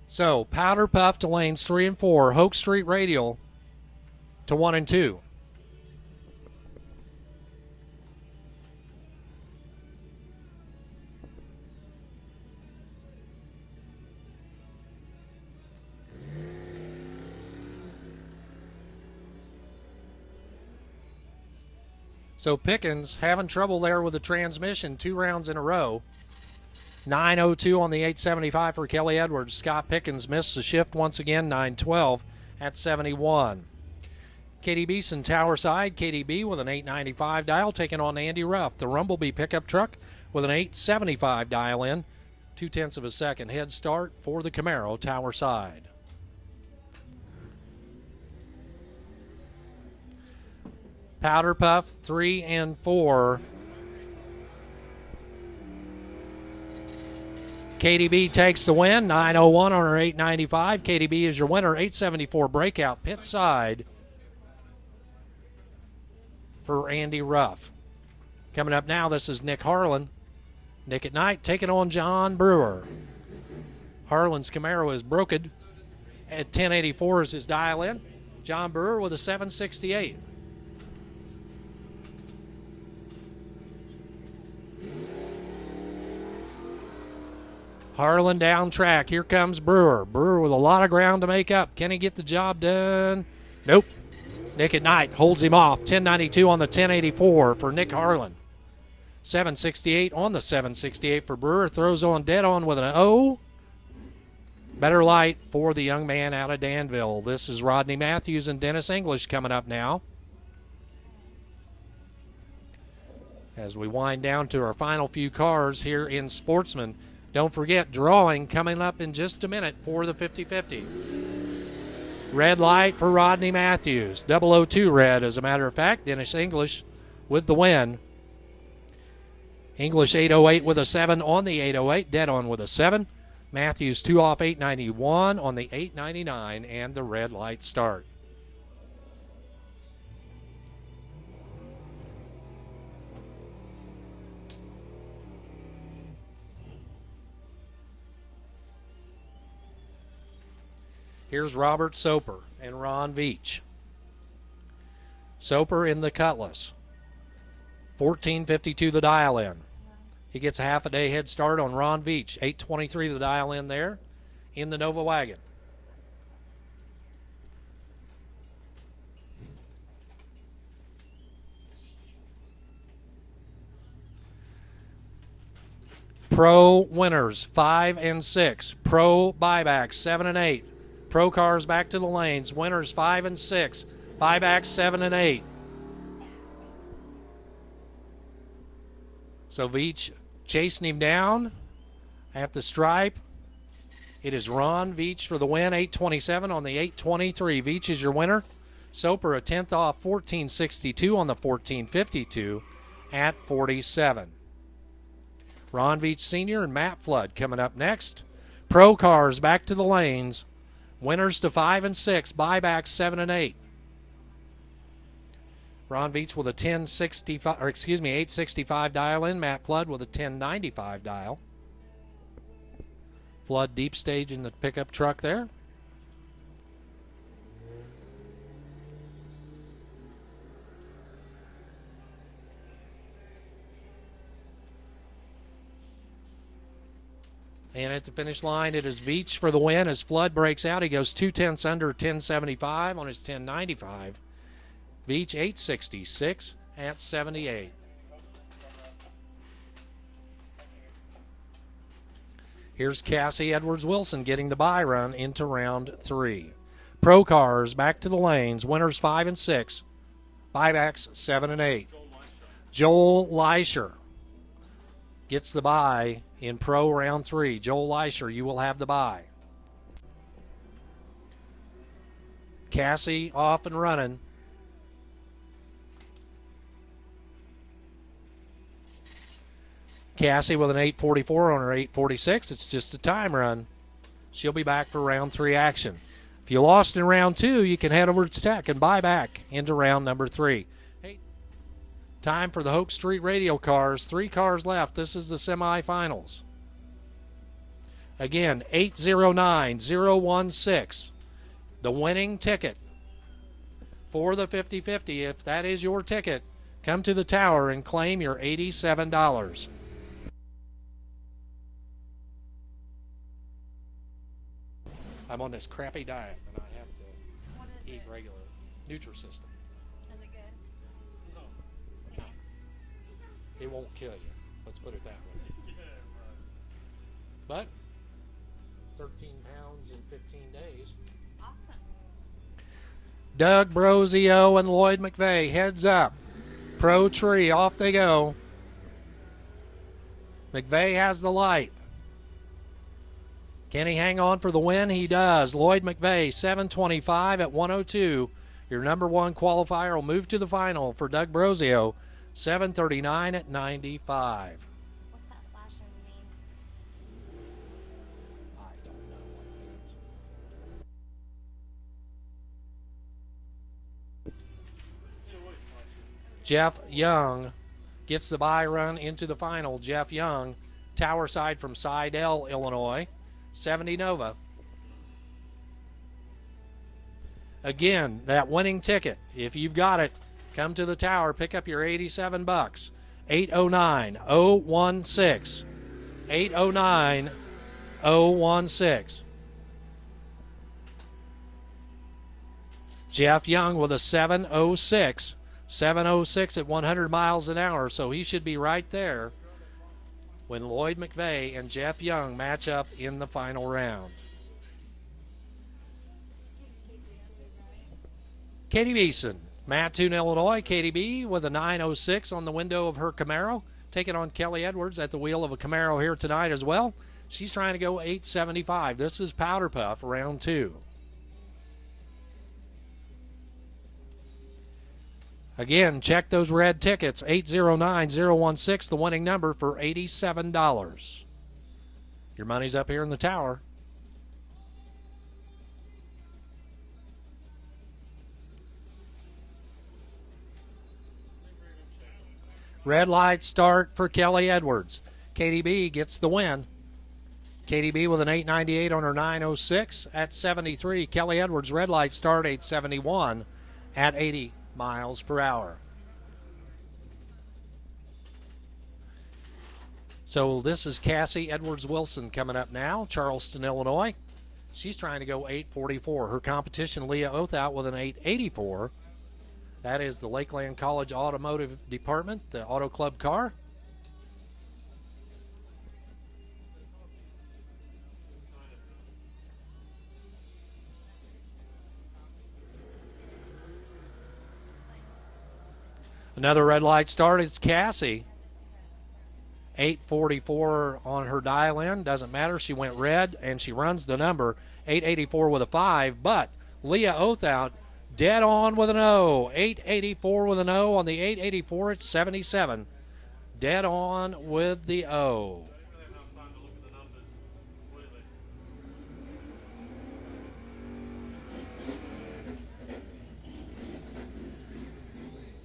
So, Powder Puff to lanes 3 and 4. Hoch Street Radial to 1 and 2. So Pickens having trouble there with the transmission 2 rounds in a row. 902 on the 875 for Kelly Edwards. Scott Pickens missed the shift once again, 912 at 71. Katie Beeson, Tower Side. Katie B with an 895 dial taking on Andy Ruff. The Rumblebee pickup truck with an 875 dial in. 0.2 of a second head start for the Camaro, Tower Side. Powder Puff 3 and 4. KDB takes the win, 901 on her 895. KDB is your winner, 874 breakout pit side for Andy Ruff. Coming up now, this is Nick Harlan. Nick at Night taking on John Brewer. Harlan's Camaro is broken at 1084 is his dial in. John Brewer with a 768. Harlan down track. Here comes Brewer. Brewer with a lot of ground to make up. Can he get the job done? Nope. Nick at Night holds him off. 1092 on the 1084 for Nick Harlan. 768 on the 768 for Brewer. Throws on dead on with an O. Better light for the young man out of Danville. This is Rodney Matthews and Dennis English coming up now. As we wind down to our final few cars here in Sportsman. Don't forget, drawing coming up in just a minute for the 50-50. Red light for Rodney Matthews. 002 red, as a matter of fact. Dennis English with the win. English 808 with a 7 on the 808. Dead on with a 7. Matthews 2 off 891 on the 899 and the red light start. Here's Robert Soper and Ron Veach. Soper in the Cutlass. 1452 the dial in. He gets a half a day head start on Ron Veach. 823 the dial in there in the Nova wagon. Pro winners 5 and 6. Pro buybacks 7 and 8. Pro cars back to the lanes. Winners 5 and 6. Buybacks 7 and 8. So Veach chasing him down at the stripe. It is Ron Veach for the win. 827 on the 823. Veach is your winner. Soper a 10th off 1462 on the 1452 at 47. Ron Veach Sr. and Matt Flood coming up next. Pro cars back to the lanes. Winners to 5 and 6, buybacks 7 and 8. Ron Veach with a 865 dial in. Matt Flood with a 1095 dial. Flood deep stage in the pickup truck there. And at the finish line, it is Veach for the win. As Flood breaks out, he goes 0.2 under 1075 on his 1095. Veach 866 at 78. Here's Cassie Edwards-Wilson getting the bye run into round 3. Pro cars back to the lanes. Winners 5 and 6. Buybacks 7 and 8. Joel Leischer gets the bye in Pro round 3. Joel Leischer, you will have the bye. Cassie off and running. Cassie with an 8:44 on her 8:46. It's just a time run. She'll be back for round 3 action. If you lost in round 2, you can head over to Tech and buy back into round number 3. Hey, time for the Hoch Street Radial cars. 3 cars left. This is the semifinals. Again, 809016. The winning ticket for the 50-50. If that is your ticket, come to the tower and claim your $87. I'm on this crappy diet and I have to eat regular Nutrisystem. Is it good? No. It won't kill you. Let's put it that way. Yeah, right. But 13 pounds in 15 days. Awesome. Doug Brosio and Lloyd McVeigh, heads up. Pro tree, off they go. McVeigh has the light. Can he hang on for the win? He does. Lloyd McVeigh, 7:25 at 102. Your number 1 qualifier will move to the final for Doug Brosio, 7:39 at 95. What's that flashing name? I don't know what it is. Jeff Young gets the bye run into the final. Jeff Young, tower side from Seidel, Illinois, 70 Nova. Again, that winning ticket, if you've got it, come to the tower, pick up your $87. 809-016. 809-016. Jeff Young with a 706. 706 at 100 miles an hour, so he should be right there when Lloyd McVeigh and Jeff Young match up in the final round. Katie Beeson, Mattoon, Illinois. Katie B with a 906 on the window of her Camaro, taking on Kelly Edwards at the wheel of a Camaro here tonight as well. She's trying to go 875. This is Powder Puff, round 2. Again, check those red tickets, 809016, the winning number for $87. Your money's up here in the tower. Red light start for Kelly Edwards. Katie B gets the win. Katie B with an 898 on her 906 at 73. Kelly Edwards, red light start, 871 at 80 miles per hour. So this is Cassie Edwards Wilson coming up now, Charleston, Illinois. She's trying to go 844. Her competition, Leah Othout, with an 884. That is the Lakeland College Automotive Department, the Auto Club car. Another red light start. It's Cassie. 844 on her dial in. Doesn't matter. She went red, and she runs the number 884 with a 5. But Leah Othout dead on with an O. 884 with an O on the 884. It's 77. Dead on with the O.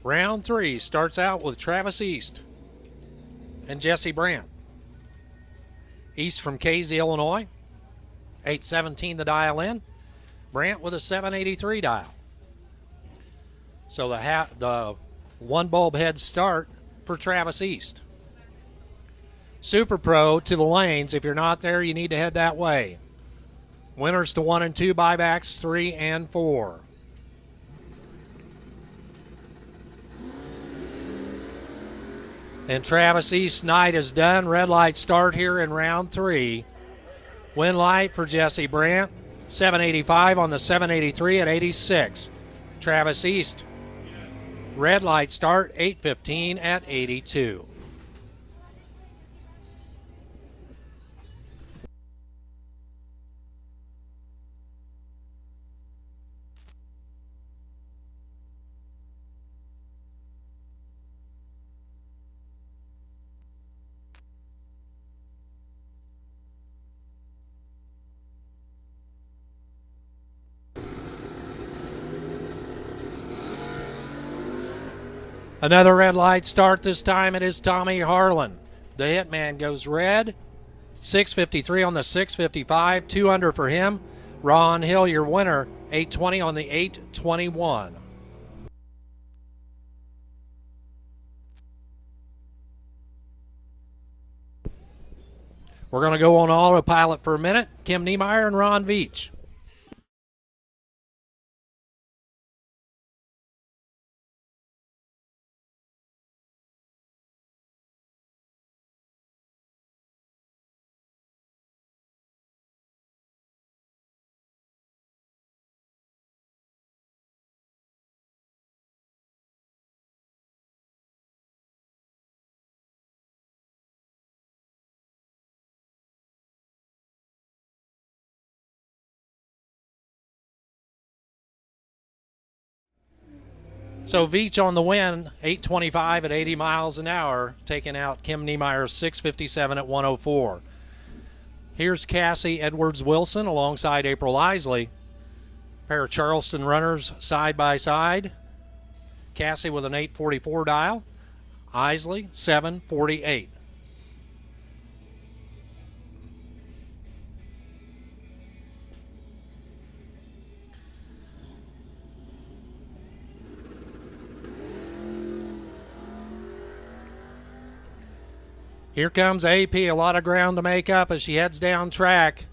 Round 3 starts out with Travis East and Jesse Brandt. East from Casey, Illinois. 817 the dial in. Brandt with a 783 dial. So the one bulb head start for Travis East. Super Pro to the lanes. If you're not there, you need to head that way. Winners to 1 and 2, buybacks 3 and 4. And Travis East night is done. Red light start here in round 3. Win light for Jesse Brandt. 785 on the 783 at 86. Travis East. Red light start, 815 at 82. Another red light start. This time it is Tommy Harlan. The hitman goes red. 6:53 on the 6:55. 2 under for him. Ron Hill, your winner. 8:20 on the 8:21. We're going to go on autopilot for a minute. Kim Niemeyer and Ron Veach. So Veach on the win, 8:25 at 80 miles an hour, taking out Kim Niemeyer's 6:57 at 1:04. Here's Cassie Edwards-Wilson alongside April Isley. Pair of Charleston runners side by side. Cassie with an 8:44 dial. Isley 7:48. Here comes AP, a lot of ground to make up as she heads down track.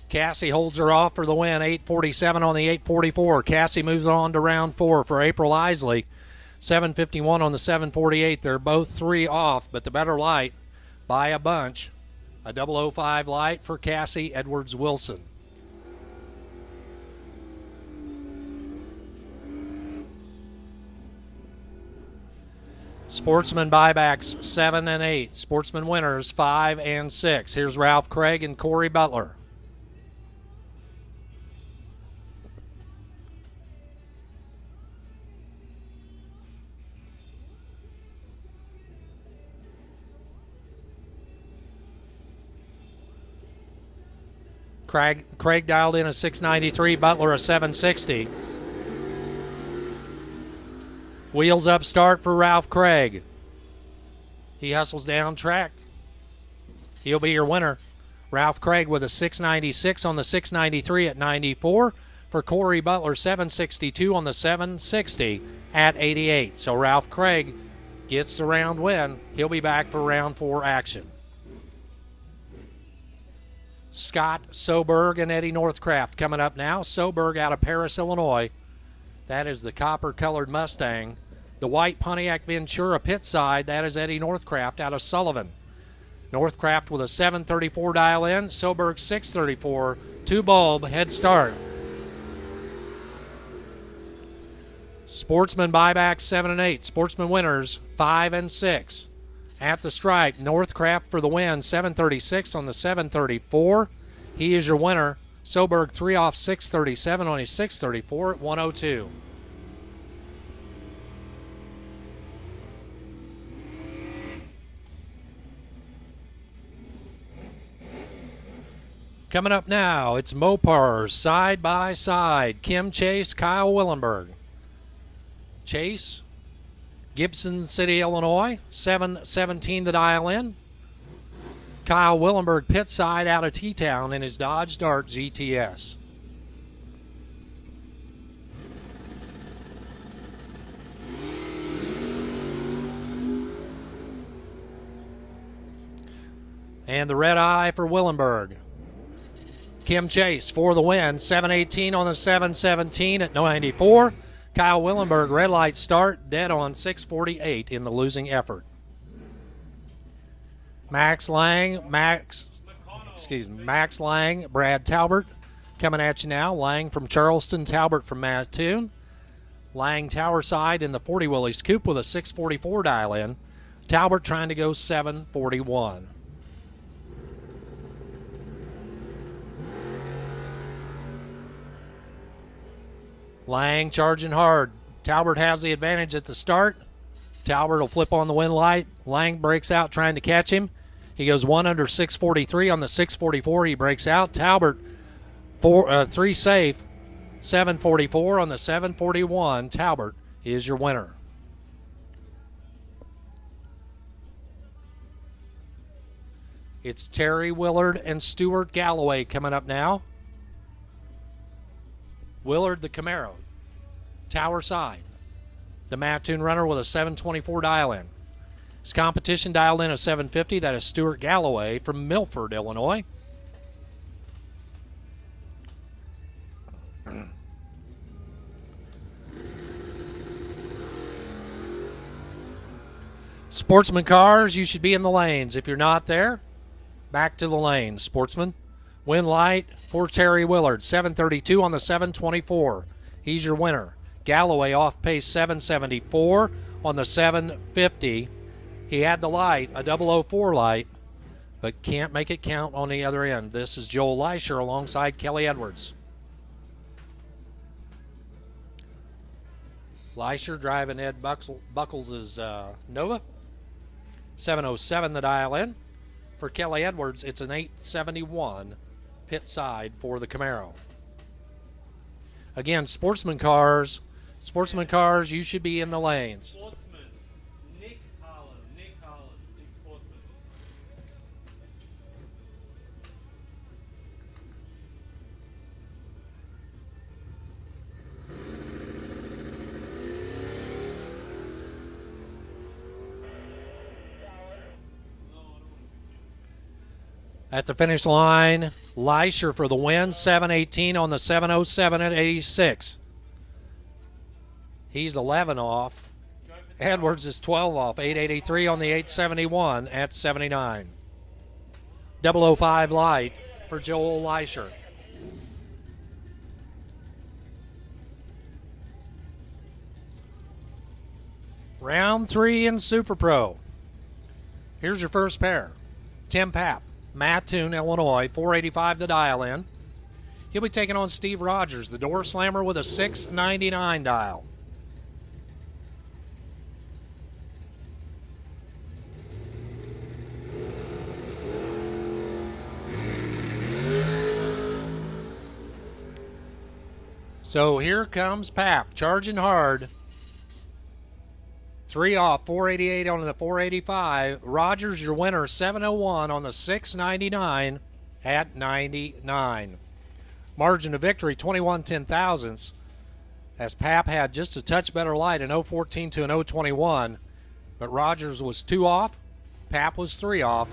Cassie holds her off for the win, 8:47 on the 8:44. Cassie moves on to round 4 for April Isley, 7:51 on the 7:48. They're both 3 off, but the better light by a bunch. A 005 light for Cassie Edwards-Wilson. Sportsman buybacks 7 and 8. Sportsman winners 5 and 6. Here's Ralph Craig and Corey Butler. Craig dialed in a 693, Butler a 760. Wheels up start for Ralph Craig. He hustles down track. He'll be your winner. Ralph Craig with a 696 on the 693 at 94. For Corey Butler, 762 on the 760 at 88. So Ralph Craig gets the round win. He'll be back for round 4 action. Scott Soberg and Eddie Northcraft coming up now. Soberg out of Paris, Illinois. That is the copper-colored Mustang. The white Pontiac Ventura pit side, that is Eddie Northcraft out of Sullivan. Northcraft with a 734 dial in. Soberg 634. 2-bulb head start. Sportsman buyback 7 and 8. Sportsman winners 5 and 6. At the stripe, Northcraft for the win, 736 on the 734. He is your winner. Soberg 3 off 637 on his 634 at 102. Coming up now, it's Mopars side by side. Kim Chase, Kyle Willenberg. Chase, Gibson City, Illinois, 717 the dial in. Kyle Willenberg pit side out of T-Town in his Dodge Dart GTS. And the red eye for Willenberg. Kim Chase for the win, 718 on the 717 at 94. Kyle Willenberg, red light start, dead on 648 in the losing effort. Max Lang, Brad Talbert coming at you now. Lang from Charleston, Talbert from Mattoon. Lang tower side in the 40 Willys Coupe with a 644 dial in. Talbert trying to go 741. Lang charging hard. Talbert has the advantage at the start. Talbert will flip on the win light. Lang breaks out trying to catch him. He goes 1 under 643 on the 644. He breaks out. Talbert 3 safe. 744 on the 741. Talbert is your winner. It's Terry Willard and Stuart Galloway coming up now. Willard, the Camaro. Tower side. The Mattoon runner with a 724 dial-in. His competition dialed in a 750. That is Stuart Galloway from Milford, Illinois. Sportsman cars, you should be in the lanes. If you're not there, back to the lanes. Sportsman, win light for Terry Willard. 732 on the 724. He's your winner. Galloway off pace 774 on the 750. He had the light, a 004 light, but can't make it count on the other end. This is Joel Leisher alongside Kelly Edwards. Leisher driving Ed Buckles' Nova. 707 the dial in. For Kelly Edwards, it's an 871 pit side for the Camaro. Again, sportsman cars, you should be in the lanes. Sportsman, Nick Holland in Sportsman. At the finish line, Leisher for the win, 718 on the 707 at 86. He's 11 off. Edwards is 12 off, 883 on the 871 at 79. 005 light for Joel Leisher. Round 3 in Super Pro. Here's your first pair. Tim Papp, Mattoon, Illinois, 485 the dial in. He'll be taking on Steve Rogers, the door slammer with a 699 dial. So here comes Papp, charging hard. 3 off, 488 on the 485. Rogers, your winner, 701 on the 699 at 99. Margin of victory, 21 10,000ths, as Papp had just a touch better light, an 014 to an 021. But Rogers was 2 off, Papp was 3 off.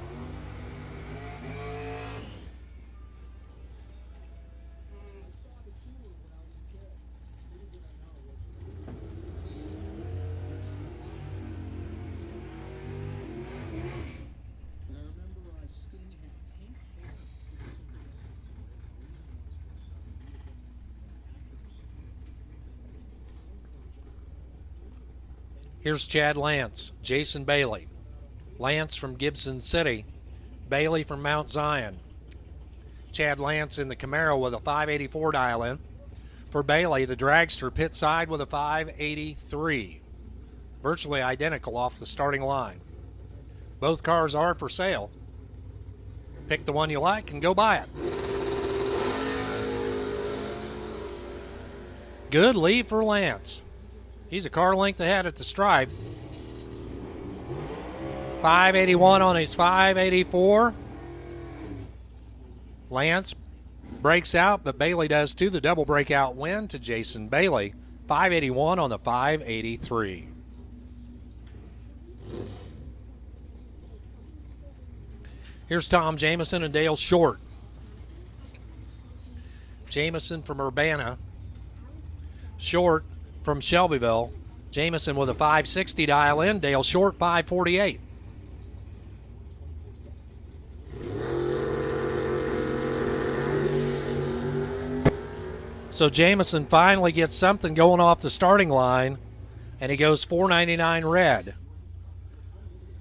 Here's Chad Lance, Jason Bailey. Lance from Gibson City, Bailey from Mount Zion. Chad Lance in the Camaro with a 584 dial in. For Bailey, the dragster pit side with a 583. Virtually identical off the starting line. Both cars are for sale. Pick the one you like and go buy it. Good lead for Lance. He's a car length ahead at the stripe. 581 on his 584. Lance breaks out, but Bailey does too. The double breakout win to Jason Bailey. 581 on the 583. Here's Tom Jamison and Dale Short. Jamison from Urbana. Short from Shelbyville. Jamison with a 560 dial in. Dale Short 548. So Jamison finally gets something going off the starting line, and he goes 499 red.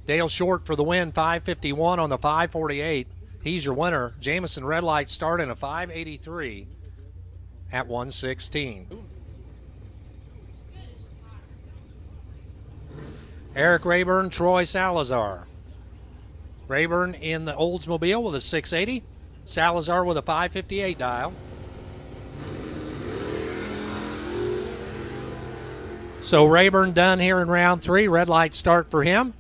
Dale Short for the win, 551 on the 548. He's your winner. Jamison red light starting a 583 at 116. Eric Rayburn, Troy Salazar. Rayburn in the Oldsmobile with a 680. Salazar with a 558 dial. So Rayburn done here in round 3. Red light start for him.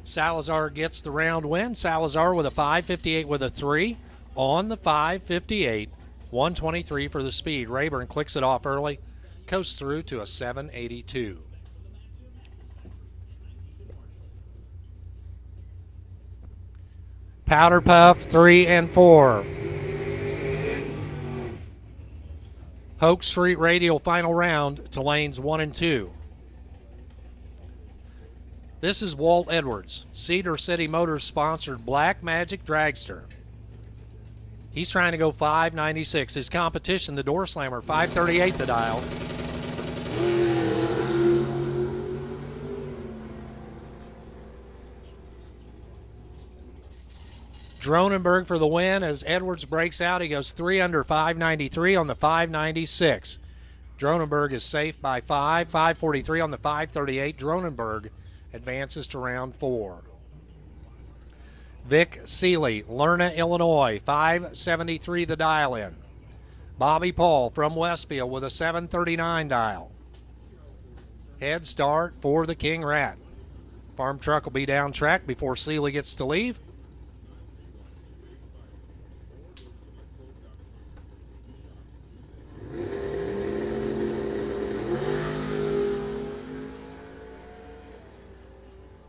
Salazar gets the round win. Salazar with a 5.58 with a 3 on the 5.58. 123 for the speed. Rayburn clicks it off early. Coasts through to a 7.82. Powder Puff 3 and 4. Hoch Street Radial final round to lanes 1 and 2. This is Walt Edwards, Cedar City Motors sponsored Black Magic Dragster. He's trying to go 5.96. His competition, the Door Slammer, 5.38 the dial. Dronenberg for the win as Edwards breaks out. He goes 3 under 5.93 on the 5.96. Dronenberg is safe by 5. 5.43 on the 5.38. Dronenberg advances to round 4. Vic Seeley, Lerna, Illinois, 5.73 the dial in. Bobby Paul from Westfield with a 7.39 dial. Head start for the King Rat. Farm truck will be down track before Seeley gets to leave.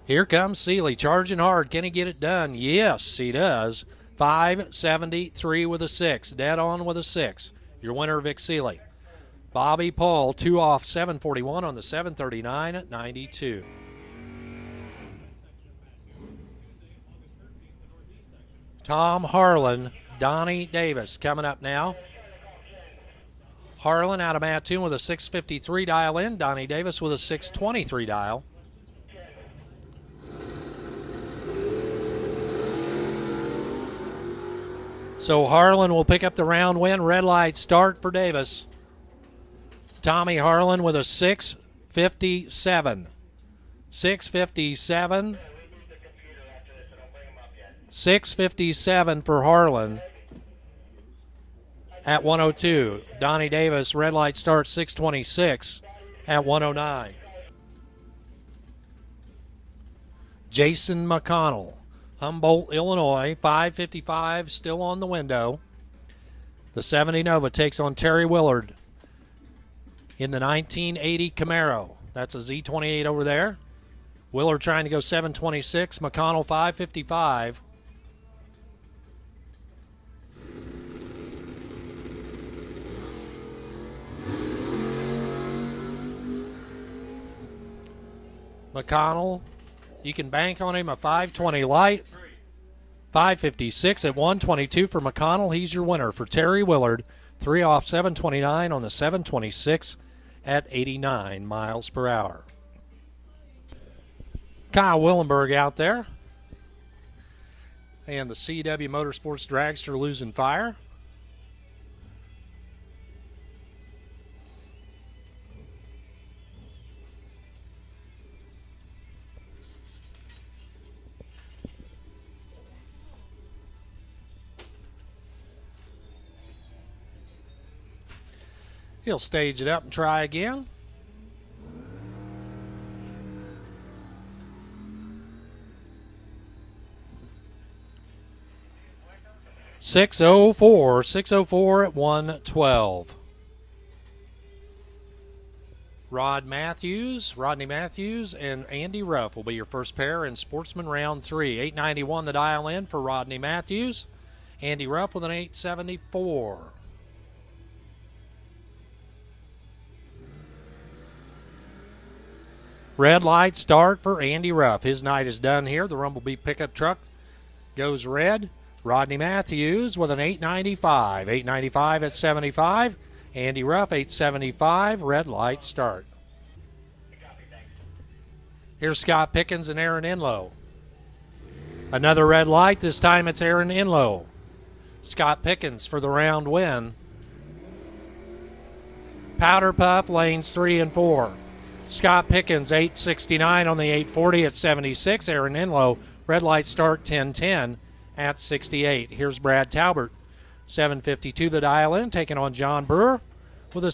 Here comes Seeley, charging hard. Can he get it done? Yes, he does. 5.73 with a 6. Dead on with a 6. Your winner, Vic Seeley. Bobby Paul, 2 off 7.41 on the 7.39 at 92. Tom Harlan, Donnie Davis coming up now. Harlan out of Mattoon with a 6.53 dial in. Donnie Davis with a 6.23 dial. So Harlan will pick up the round win. Red light start for Davis. Tommy Harlan with a 6.57. 6.57. 6.57 for Harlan at 102. Donnie Davis, red light start 6.26 at 109. Jason McConnell, Humboldt, Illinois, 5.55 still on the window. The 70 Nova takes on Terry Willard in the 1980 Camaro. That's a Z28 over there. Willard trying to go 7.26. McConnell 5.55. McConnell, you can bank on him a 5.20 light. 5.56 at 122 for McConnell. He's your winner. For Terry Willard, 3 off 7.29 on the 7.26 at 89 miles per hour. Kyle Willenberg out there. And the CW Motorsports Dragster losing fire. He'll stage it up and try again. .604 at 112. Rodney Matthews, and Andy Ruff will be your first pair in Sportsman round 3. 891 the dial in for Rodney Matthews. Andy Ruff with an 874. Red light start for Andy Ruff. His night is done here. The Rumblebee pickup truck goes red. Rodney Matthews with an 895. 895 at 75. Andy Ruff, 875. Red light start. Here's Scott Pickens and Aaron Enlow. Another red light. This time it's Aaron Enlow. Scott Pickens for the round win. Powder Puff, lanes 3 and 4. Scott Pickens, 869 on the 840 at 76. Aaron Enlow, red light start 1010 at 68. Here's Brad Talbert, 752 the dial in, taking on John Brewer with a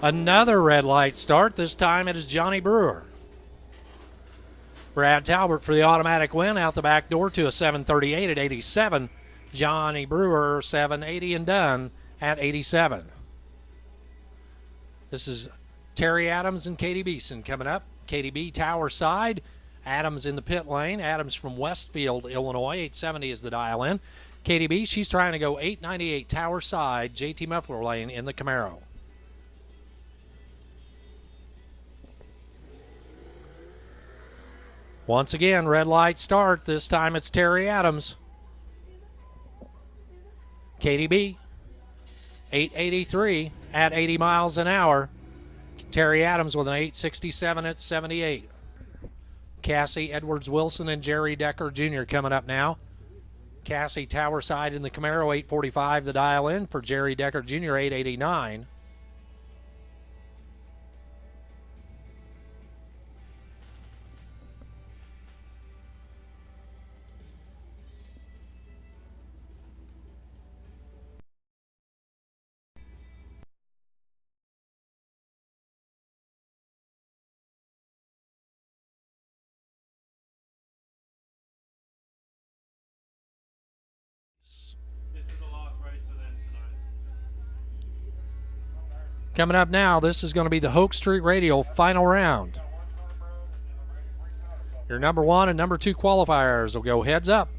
Another red light start. This time it is Johnny Brewer. Brad Talbert for the automatic win out the back door to a 7:38 at 87. Johnny Brewer 7:80 and done at 87. This is Terry Adams and Katie Beeson coming up. Katie B, Tower side. Adams in the pit lane. Adams from Westfield, Illinois. 870 is the dial in. Katie B, she's trying to go 898 Tower side, JT Muffler lane in the Camaro. Once again, red light start. This time it's Terry Adams. Katie B, 883 at 80 miles an hour. Terry Adams with an 867 at 78. Cassie Edwards Wilson and Jerry Decker Jr. coming up now. Cassie Tower side in the Camaro, 845 the dial in. For Jerry Decker Jr., 889. This is the last race for them tonight. Coming up now, this is going to be the Hoch Street Radial final round. Your number 1 and number 2 qualifiers will go heads up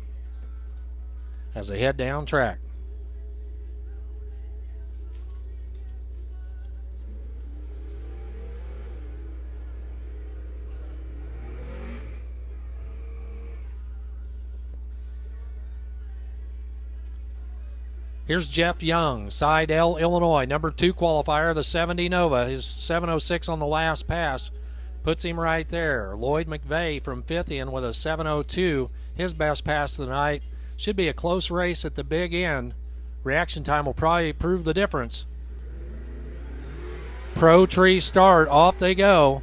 as they head down track. Here's Jeff Young, side L, Illinois, number 2 qualifier, the 70 Nova. His 706 on the last pass puts him right there. Lloyd McVeigh from Fithian with a 702, his best pass of the night. Should be a close race at the big end. Reaction time will probably prove the difference. Pro Tree start, off they go.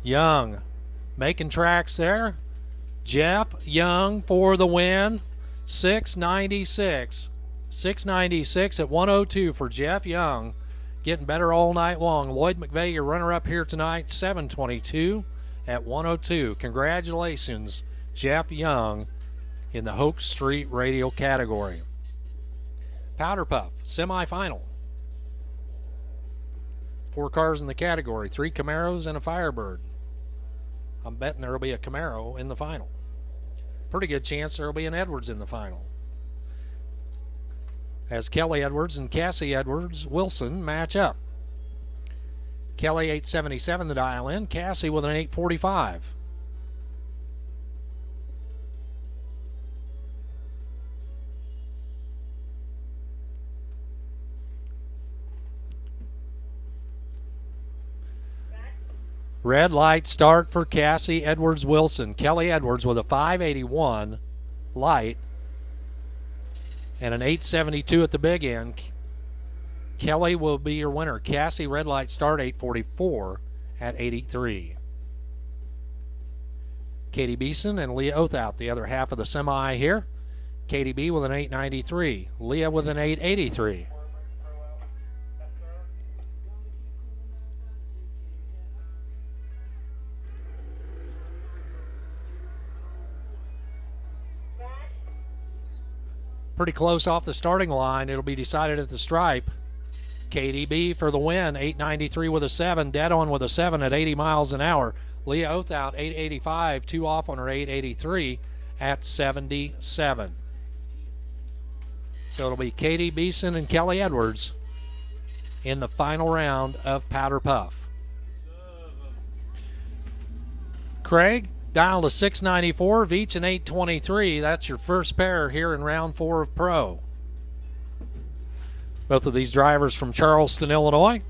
Young making tracks there. Jeff Young for the win. 696. 696 at 102 for Jeff Young. Getting better all night long. Lloyd McVeigh, your runner-up here tonight, 722 at 102. Congratulations, Jeff Young, in the Hoch Street Radial category. Powder Puff, semifinal. 4 cars in the category, 3 Camaros and a Firebird. I'm betting there will be a Camaro in the final. Pretty good chance there will be an Edwards in the final, as Kelly Edwards and Cassie Edwards Wilson match up. Kelly 877 the dial in, Cassie with an 845. Red light start for Cassie Edwards Wilson. Kelly Edwards with a 581 light and an 872 at the big end. Kelly will be your winner. Cassie red light start 844 at 83. Katie Beeson and Leah Othout, the other half of the semi here. Katie B with an 893. Leah with an 883. Pretty close off the starting line. It'll be decided at the stripe. KDB for the win, 893 with a 7, dead on with a 7 at 80 miles an hour. Leah Othout, 885, 2 off on her 883 at 77. So it'll be Katie Beeson and Kelly Edwards in the final round of Powder Puff. Craig, dial to 694, Veach and 823. That's your first pair here in round 4 of Pro. Both of these drivers from Charleston, Illinois.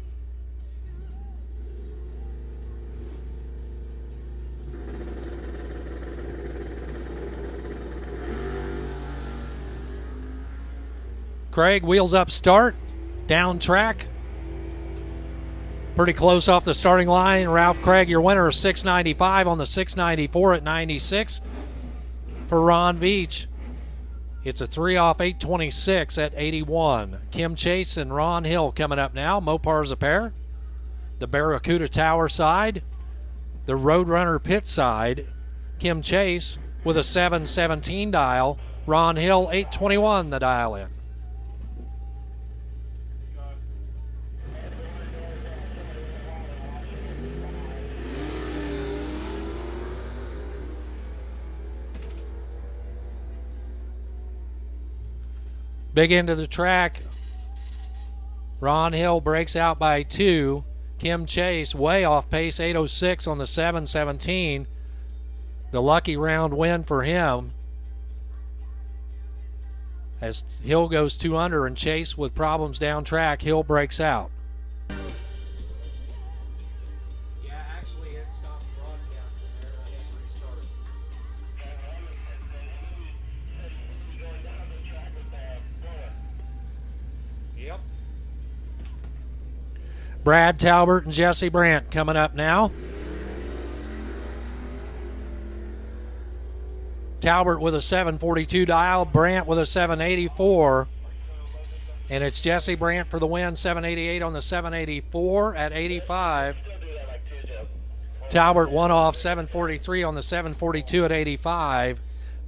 Craig, wheels up start, down track. Pretty close off the starting line. Ralph Craig, your winner, 695 on the 694 at 96. For Ron Veach, It's a 3 off 826 at 81. Kim Chase and Ron Hill coming up now. Mopar's a pair. The Barracuda Tower side. The Roadrunner pit side. Kim Chase with a 717 dial. Ron Hill 821 the dial in. Big end of the track. Ron Hill breaks out by 2. Kim Chase way off pace, 806 on the 717. The lucky round win for him. As Hill goes 2 under and Chase with problems down track, Hill breaks out. Yeah, actually it stopped broadcasting there. I had to restart it. Yep. Brad Talbert and Jesse Brandt coming up now. Talbert with a 742 dial, Brandt with a 784. And it's Jesse Brandt for the win, 788 on the 784 at 85. Talbert 1 off 743 on the 742 at 85.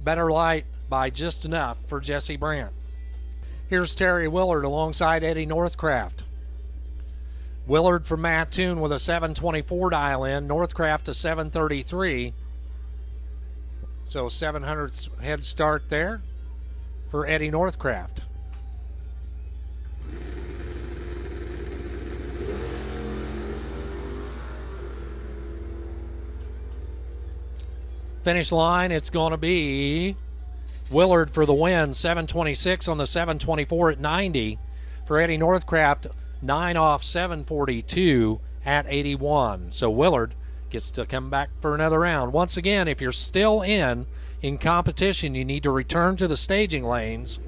Better light by just enough for Jesse Brandt. Here's Terry Willard alongside Eddie Northcraft. Willard from Mattoon with a 724 dial in, Northcraft a 733. So 700 head start there for Eddie Northcraft. Finish line, it's going to be Willard for the win, 726 on the 724 at 90. For Eddie Northcraft, 9 off 742 at 81. So Willard gets to come back for another round. Once again, if you're still in competition, you need to return to the staging lanes.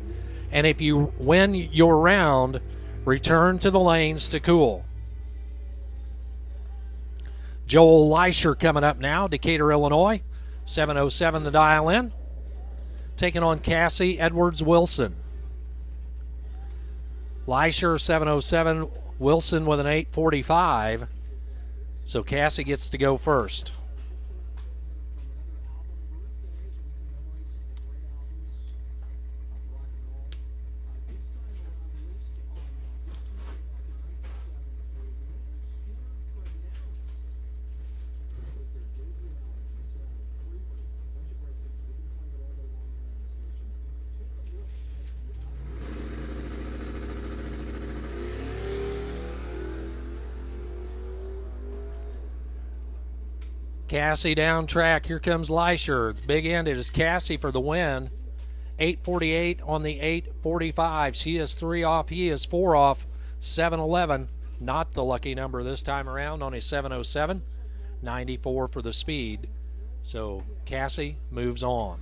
And if you win your round, return to the lanes to cool. Joel Leischer coming up now, Decatur, Illinois. 707 the dial in. Taking on Cassie Edwards Wilson. Leischer 707, Wilson with an 845. So Cassie gets to go first. Cassie down track. Here comes Leischer. Big end. It is Cassie for the win. 848 on the 845. She is 3 off. He is 4 off. 711. Not the lucky number this time around on a 707. 94 for the speed. So Cassie moves on.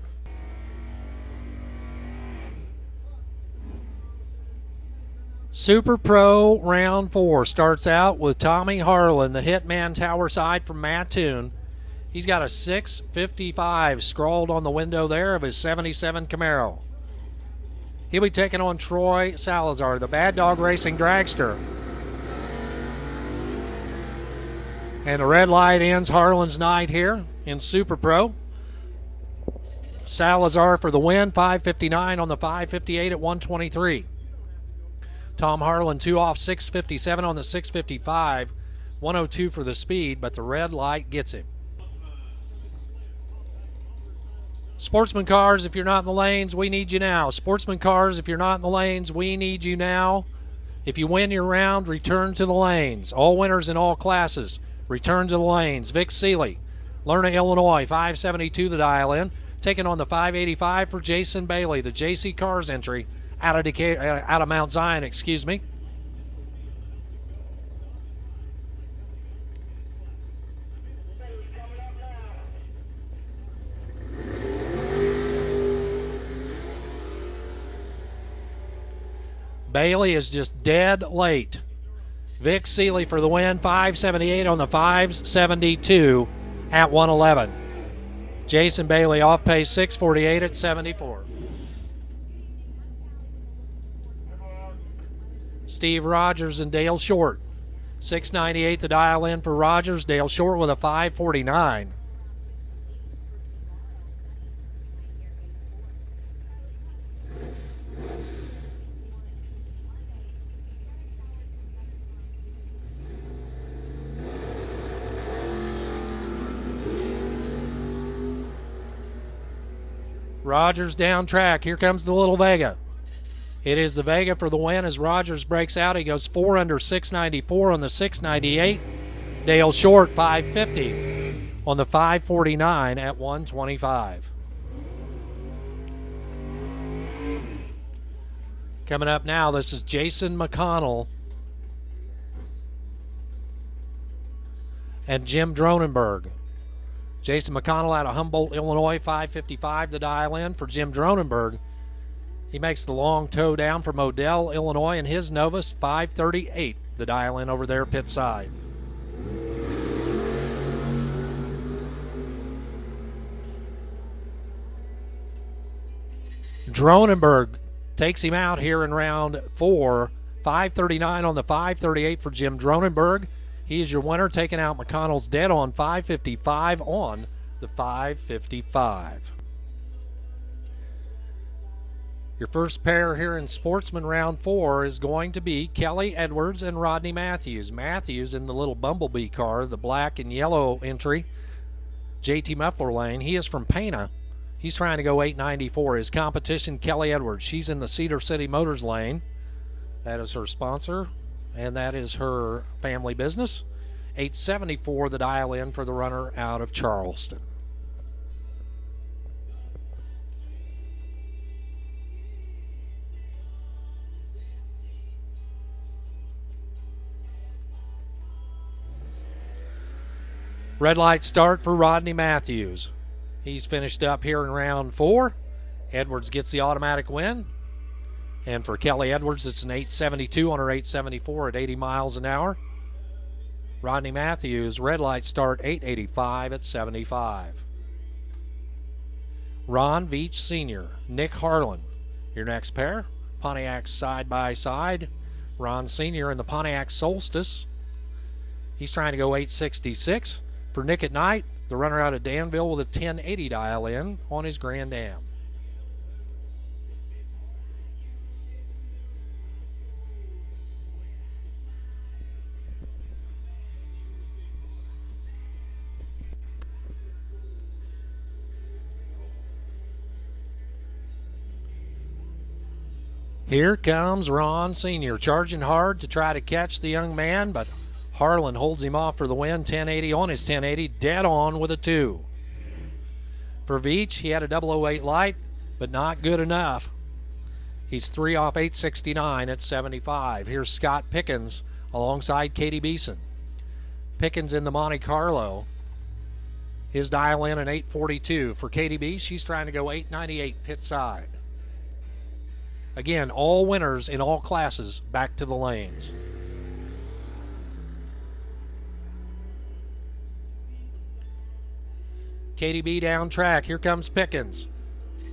Super Pro round 4 starts out with Tommy Harlan, the Hitman Tower side from Mattoon. He's got a 655 scrawled on the window there of his 77 Camaro. He'll be taking on Troy Salazar, the Bad Dog Racing dragster. And the red light ends Harlan's night here in Super Pro. Salazar for the win, 559 on the 558 at 123. Tom Harlan 2 off, 657 on the 655, 102 for the speed, but the red light gets him. Sportsman cars, if you're not in the lanes, we need you now. Sportsman cars, if you're not in the lanes, we need you now. If you win your round, return to the lanes. All winners in all classes, return to the lanes. Vic Seeley, Lerna, Illinois, 572 the dial in. Taking on the 585 for Jason Bailey, the JC Cars entry out of Mount Zion, excuse me. Bailey is just dead late. Vic Seeley for the win, 578 on the 572 at 111. Jason Bailey off pace, 648 at 74. Steve Rogers and Dale Short. 698 the dial in for Rogers. Dale Short with a 549. Rogers down track. Here comes the Little Vega. It is the Vega for the win as Rogers breaks out. He goes 4 under 694 on the 698. Dale Short 550 on the 549 at 125. Coming up now, this is Jason McConnell and Jim Dronenberg. Jason McConnell out of Humboldt, Illinois, 555 the dial in for Jim Dronenberg. He makes the long tow down from Odell, Illinois, and his Novice, 538 the dial in over there pit side. Dronenberg takes him out here in round 4, 539 on the 538 for Jim Dronenberg. He is your winner, taking out McConnell's dead on 555 on the 555. Your first pair here in Sportsman round 4 is going to be Kelly Edwards and Rodney Matthews. Matthews in the little Bumblebee car, the black and yellow entry, JT Muffler lane. He is from Pana. He's trying to go 894. His competition, Kelly Edwards. She's in the Cedar City Motors lane. That is her sponsor, and that is her family business. 874 the dial in for the runner out of Charleston. Red light start for Rodney Matthews. He's finished up here in round 4. Edwards gets the automatic win. And for Kelly Edwards, it's an 872 on her 874 at 80 miles an hour. Rodney Matthews, red light start, 885 at 75. Ron Veach Sr., Nick Harlan. Your next pair, Pontiac side by side. Ron Sr. in the Pontiac Solstice. He's trying to go 866. For Nick at night, the runner out of Danville with a 1080 dial in on his Grand Am. Here comes Ron Sr. charging hard to try to catch the young man, but Harlan holds him off for the win. 1080 on his 1080, dead on with a 2. For Veach, he had a 008 light, but not good enough. He's 3 off 869 at 75. Here's Scott Pickens alongside Katie Beeson. Pickens in the Monte Carlo. His dial in an 842. For Katie B, she's trying to go 898 pit side. Again, all winners in all classes back to the lanes. Katie B down track. Here comes Pickens.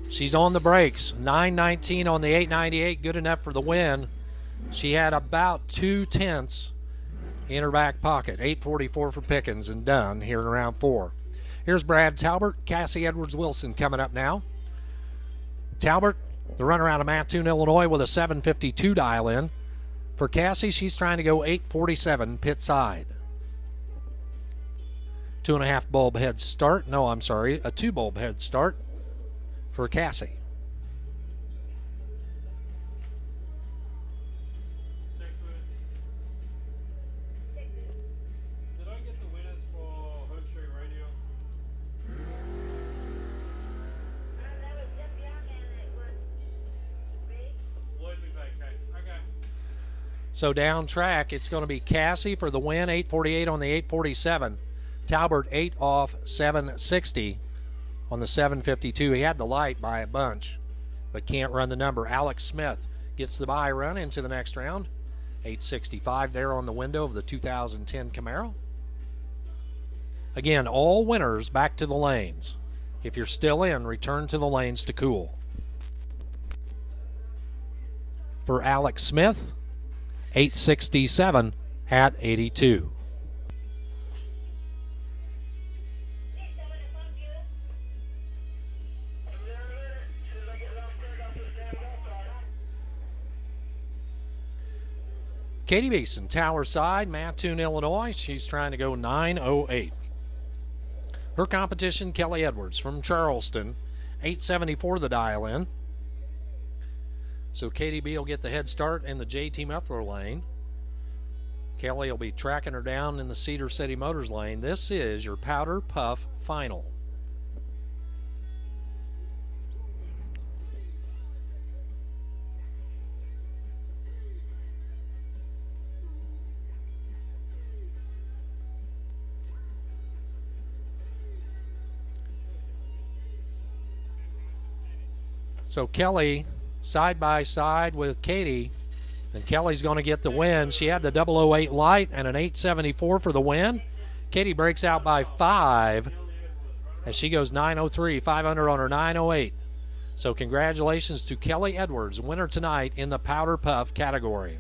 She's on the brakes. 919 on the 898. Good enough for the win. She had about 2/10 in her back pocket. 844 for Pickens and done here in round 4. Here's Brad Talbert, Cassie Edwards Wilson coming up now. Talbert, the runner out of Mattoon, Illinois, with a 752 dial in. For Cassie, she's trying to go 847 pit side. 2.5 bulb head start. No, I'm sorry, a 2 bulb head start for Cassie. Did I get the winners for Hoch Street Radial? Lloyd McVeigh, okay. So down track, it's going to be Cassie for the win, 848 on the 847. Talbert 8 off 760 on the 752. He had the light by a bunch, but can't run the number. Alex Smith gets the bye run into the next round. 865 there on the window of the 2010 Camaro. Again, all winners back to the lanes. If you're still in, return to the lanes to cool. For Alex Smith, 867 at 82. Katie Beeson, Tower Side, Mattoon, Illinois. She's trying to go 9:08. Her competition, Kelly Edwards from Charleston, 874 the dial in. So Katie B will get the head start in the JT Muffler lane. Kelly will be tracking her down in the Cedar City Motors lane. This is your Powder Puff Final. So Kelly side by side with Katie, and Kelly's going to get the win. She had the 008 light and an 874 for the win. Katie breaks out by 5 as she goes 903, 500 on her 908. So congratulations to Kelly Edwards, winner tonight in the Powder Puff category.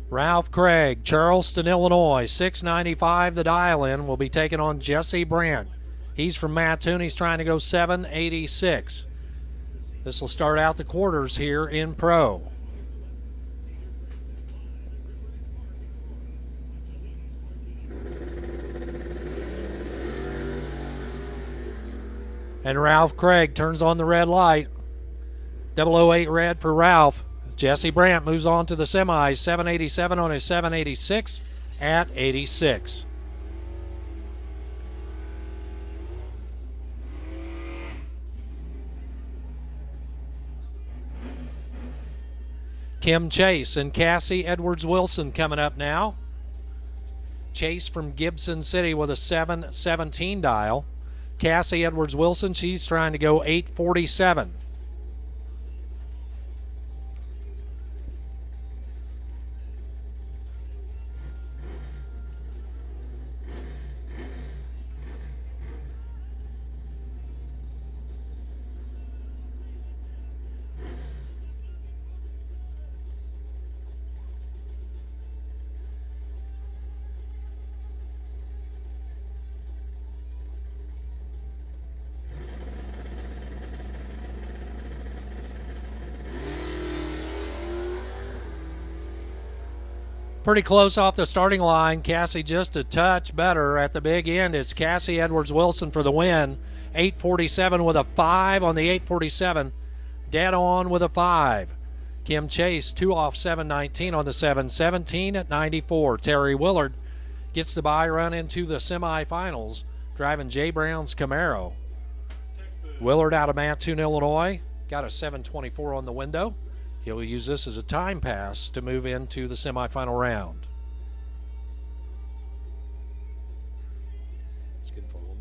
Ralph Craig, Charleston, Illinois, 695 the dial-in, will be taking on Jesse Brandt. He's from Mattoon. He's trying to go 786. This will start out the quarters here in Pro. And Ralph Craig turns on the red light. 008 red for Ralph. Jesse Brandt moves on to the semis, 787 on his 786 at 86. Kim Chase and Cassie Edwards Wilson coming up now. Chase from Gibson City with a 717 dial. Cassie Edwards Wilson, she's trying to go 847. Pretty close off the starting line. Cassie just a touch better at the big end. It's Cassie Edwards Wilson for the win. 847 with a 5 on the 847. Dead on with a 5. Kim Chase 2 off 719 on the 717 at 94. Terry Willard gets the bye run into the semifinals, driving Jay Brown's Camaro. Willard out of Mattoon, Illinois, got a 724 on the window. He'll use this as a time pass to move into the semifinal round. Let's get full of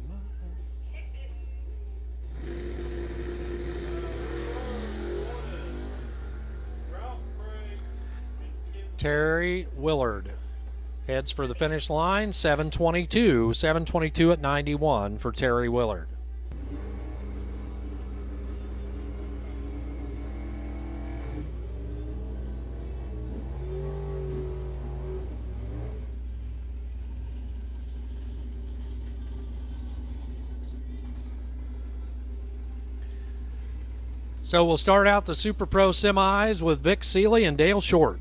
Terry Willard heads for the finish line, 722 at 91 for Terry Willard. So we'll start out the Super Pro semis with Vic Seeley and Dale Short.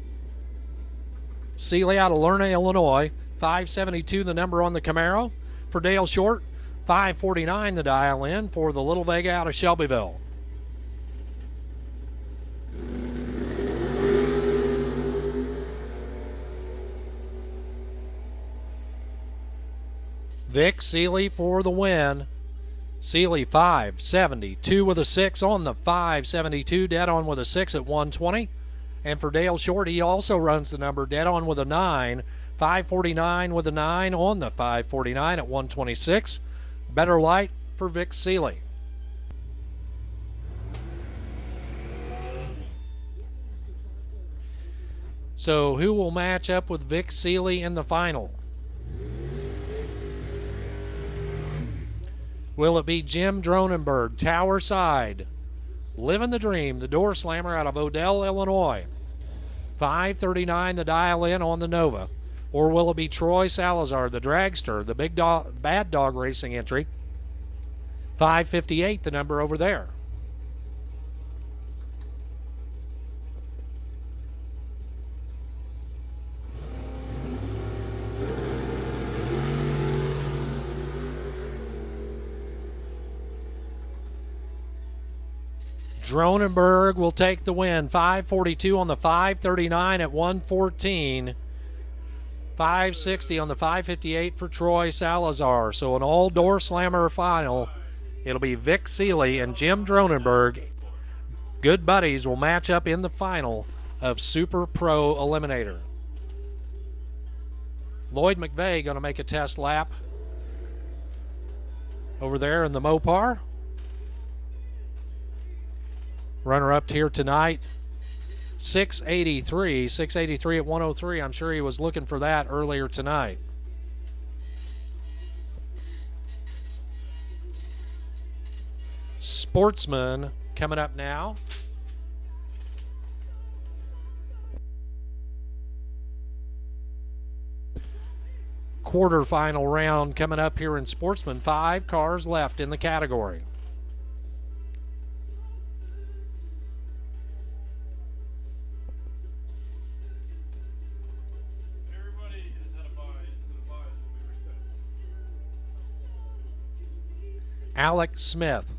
Seeley out of Lerna, Illinois, 572 the number on the Camaro. For Dale Short, 549 the dial in for the Little Vega out of Shelbyville. Vic Seeley for the win. Seeley 572 with a 6 on the 572, dead on with a 6 at 120. And for Dale Short, he also runs the number dead on with a 9, 549 with a 9 on the 549 at 126. Better light for Vic Seeley. So who will match up with Vic Seeley in the final? Will it be Jim Dronenberg, Tower Side, living the dream, the door slammer out of Odell, Illinois? 5:39 the dial in on the Nova. Or will it be Troy Salazar, the dragster, the big dog, bad dog racing entry? 5:58 the number over there. Dronenberg will take the win. 5:42 on the 5:39 at 1:14. 5:60 on the 5:58 for Troy Salazar. So an all-door slammer final. It'll be Vic Seeley and Jim Dronenberg. Good buddies will match up in the final of Super Pro Eliminator. Lloyd McVeigh going to make a test lap over there in the Mopar. Runner-up here tonight, 683 at 103. I'm sure he was looking for that earlier tonight. Sportsman coming up now. Quarterfinal round coming up here in Sportsman. 5 cars left in the category. Alex Smith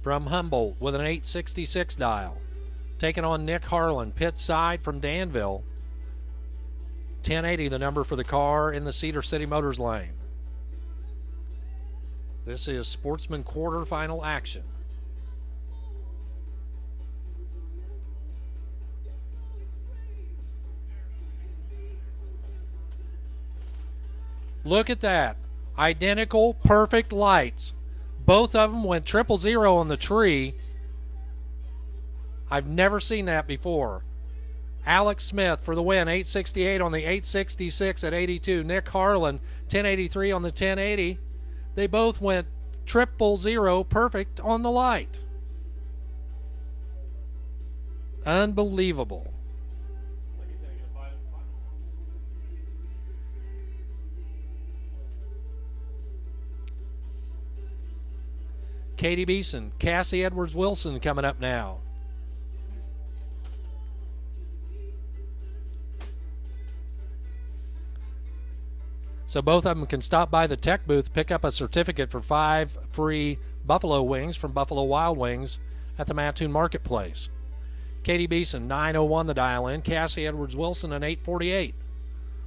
from Humboldt with an 866 dial. Taking on Nick Harlan, pit side from Danville. 1080 the number for the car in the Cedar City Motors lane. This is Sportsman quarterfinal action. Look at that. Identical, perfect lights. Both of them went 000 on the tree. I've never seen that before. Alex Smith for the win, 868 on the 866 at 82. Nick Harlan, 1083 on the 1080. They both went 000 perfect on the light. Unbelievable. Katie Beeson, Cassie Edwards-Wilson coming up now. So both of them can stop by the tech booth, pick up a certificate for 5 free buffalo wings from Buffalo Wild Wings at the Mattoon Marketplace. Katie Beeson, 901 the dial in. Cassie Edwards-Wilson, an 848.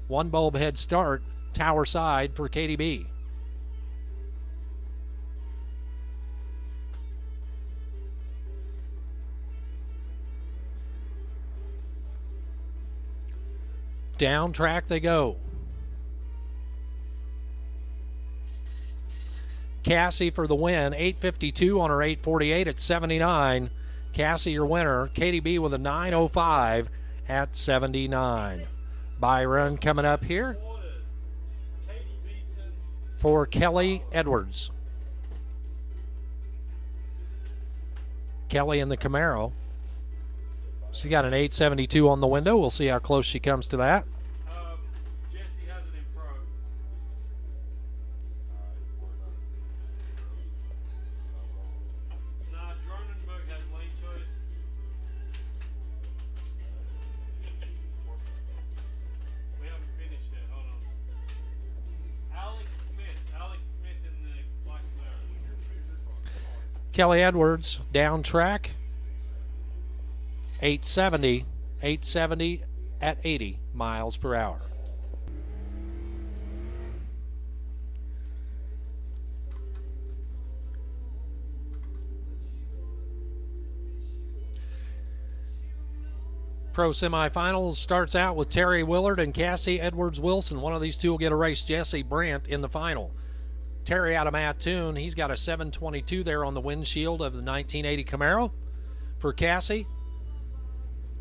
1 bulb head start, Tower Side for Katie B. Down track they go. Cassie for the win, 852 on her 848 at 79. Cassie your winner. Katie B with a 905 at 79. Byron coming up here for Kelly Edwards. Kelly in the Camaro. She's got an 872 on the window. We'll see how close she comes to that. Jesse has it in pro. Nah, Dronenberg has lane choice. We haven't finished yet. Hold on. Alex Smith in the black Camaro. Kelly Edwards down track. 870 at 80 miles per hour. Pro semifinals starts out with Terry Willard and Cassie Edwards-Wilson. One of these two will get a race. Jesse Brandt in the final. Terry out of Mattoon, he's got a 722 there on the windshield of the 1980 Camaro. For Cassie,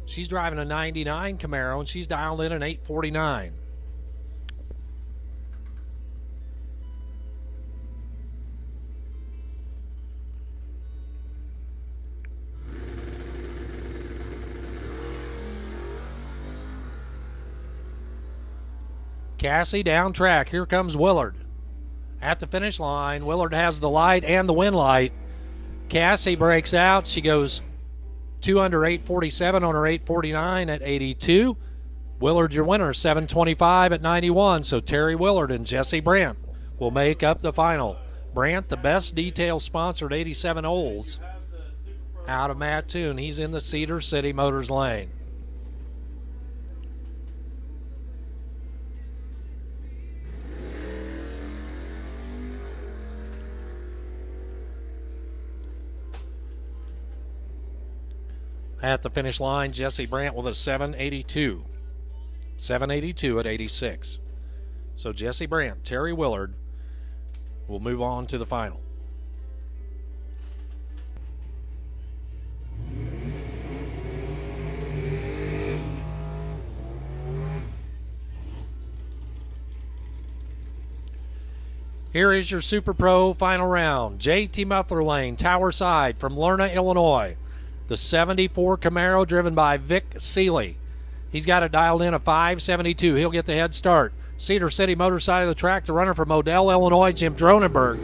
she's driving a 99 Camaro, and she's dialed in an 849. Cassie down track. Here comes Willard. At the finish line, Willard has the light and the win light. Cassie breaks out. She goes 2 under 847 on her 849 at 82. Willard, your winner, 725 at 91. So Terry Willard and Jesse Brandt will make up the final. Brandt, the best detail sponsored 87 holes out of Mattoon. He's in the Cedar City Motors lane. At the finish line, Jesse Brandt with a 782. 782 at 86. So Jesse Brandt, Terry Willard will move on to the final. Here is your Super Pro final round. JT Muffler Lane, Tower Side from Lerna, Illinois. The 74 Camaro driven by Vic Seeley. He's got it dialed in a 572. He'll get the head start. Cedar City Motor side of the track, the runner from Modell, Illinois, Jim Dronenberg.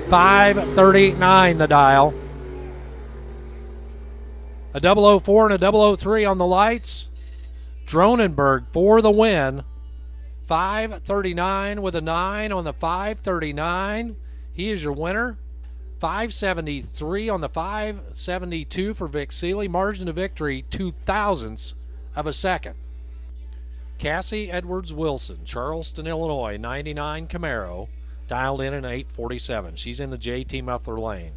539 the dial. A 004 and a 003 on the lights. Dronenberg for the win. 539 with a 9 on the 539. He is your winner. 573 on the 572 for Vic Seeley. Margin of victory, 0.02 of a second. Cassie Edwards Wilson, Charleston, Illinois, 99 Camaro, dialed in an 847. She's in the JT Muffler lane.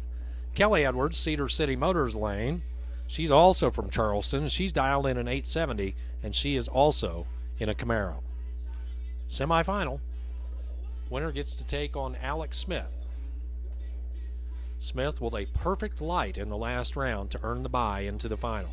Kelly Edwards, Cedar City Motors lane. She's also from Charleston. She's dialed in an 870, and she is also in a Camaro. Semifinal. Winner gets to take on Alex Smith. Smith with a perfect light in the last round to earn the bye into the final.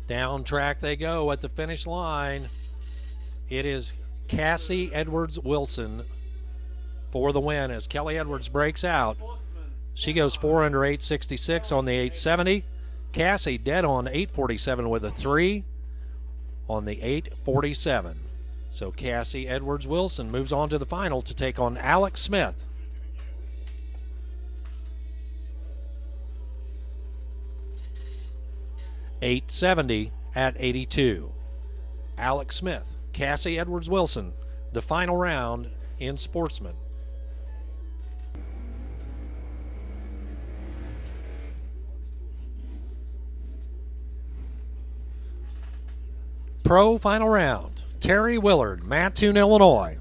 Down track they go at the finish line. It is Cassie Edwards Wilson for the win as Kelly Edwards breaks out. She goes 4 under 866 on the 870. Cassie dead on 847 with a 3 on the 847. So Cassie Edwards Wilson moves on to the final to take on Alex Smith. $870 at 82. Alex Smith, Cassie Edwards Wilson, the final round in Sportsman. Pro final round. Terry Willard, Mattoon, Illinois.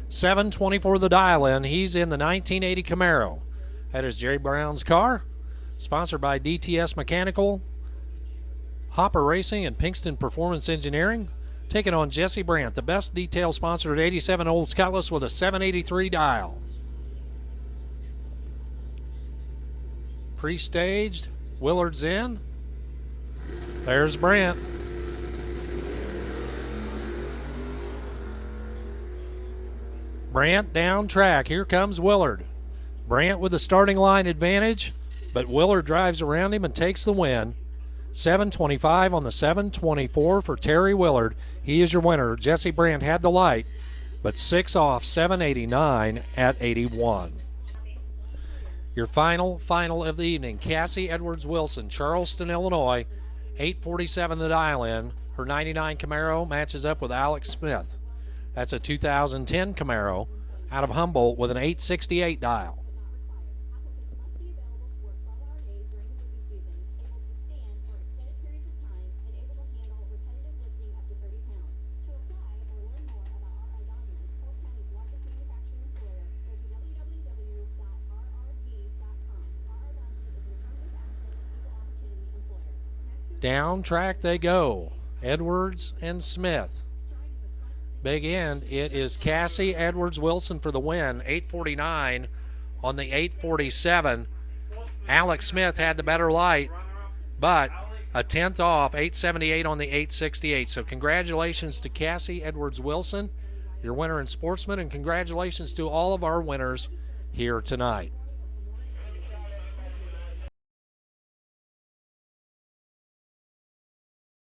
724 the dial-in. He's in the 1980 Camaro. That is Jerry Brown's car. Sponsored by DTS Mechanical, Hopper Racing, and Pinkston Performance Engineering. Taking on Jesse Brandt, the best detail sponsor at 87 Old Cutlass with a 783 dial. Pre-staged. Willard's in. There's Brandt. Brandt down track. Here comes Willard. Brandt with the starting line advantage, but Willard drives around him and takes the win. 725 on the 724 for Terry Willard. He is your winner. Jesse Brandt had the light, but 6 off, 789 at 81. Your final of the evening. Cassie Edwards Wilson, Charleston, Illinois, 847 the dial-in. Her 99 Camaro matches up with Alex Smith. That's a 2010 Camaro out of Humboldt with an 868 dial. Down track they go. Edwards and Smith. Big end, it is Cassie Edwards Wilson for the win. 849 on the 847. Alex Smith had the better light, but a tenth off, 878 on the 868. So congratulations to Cassie Edwards-Wilson, your winner in Sportsman, and congratulations to all of our winners here tonight.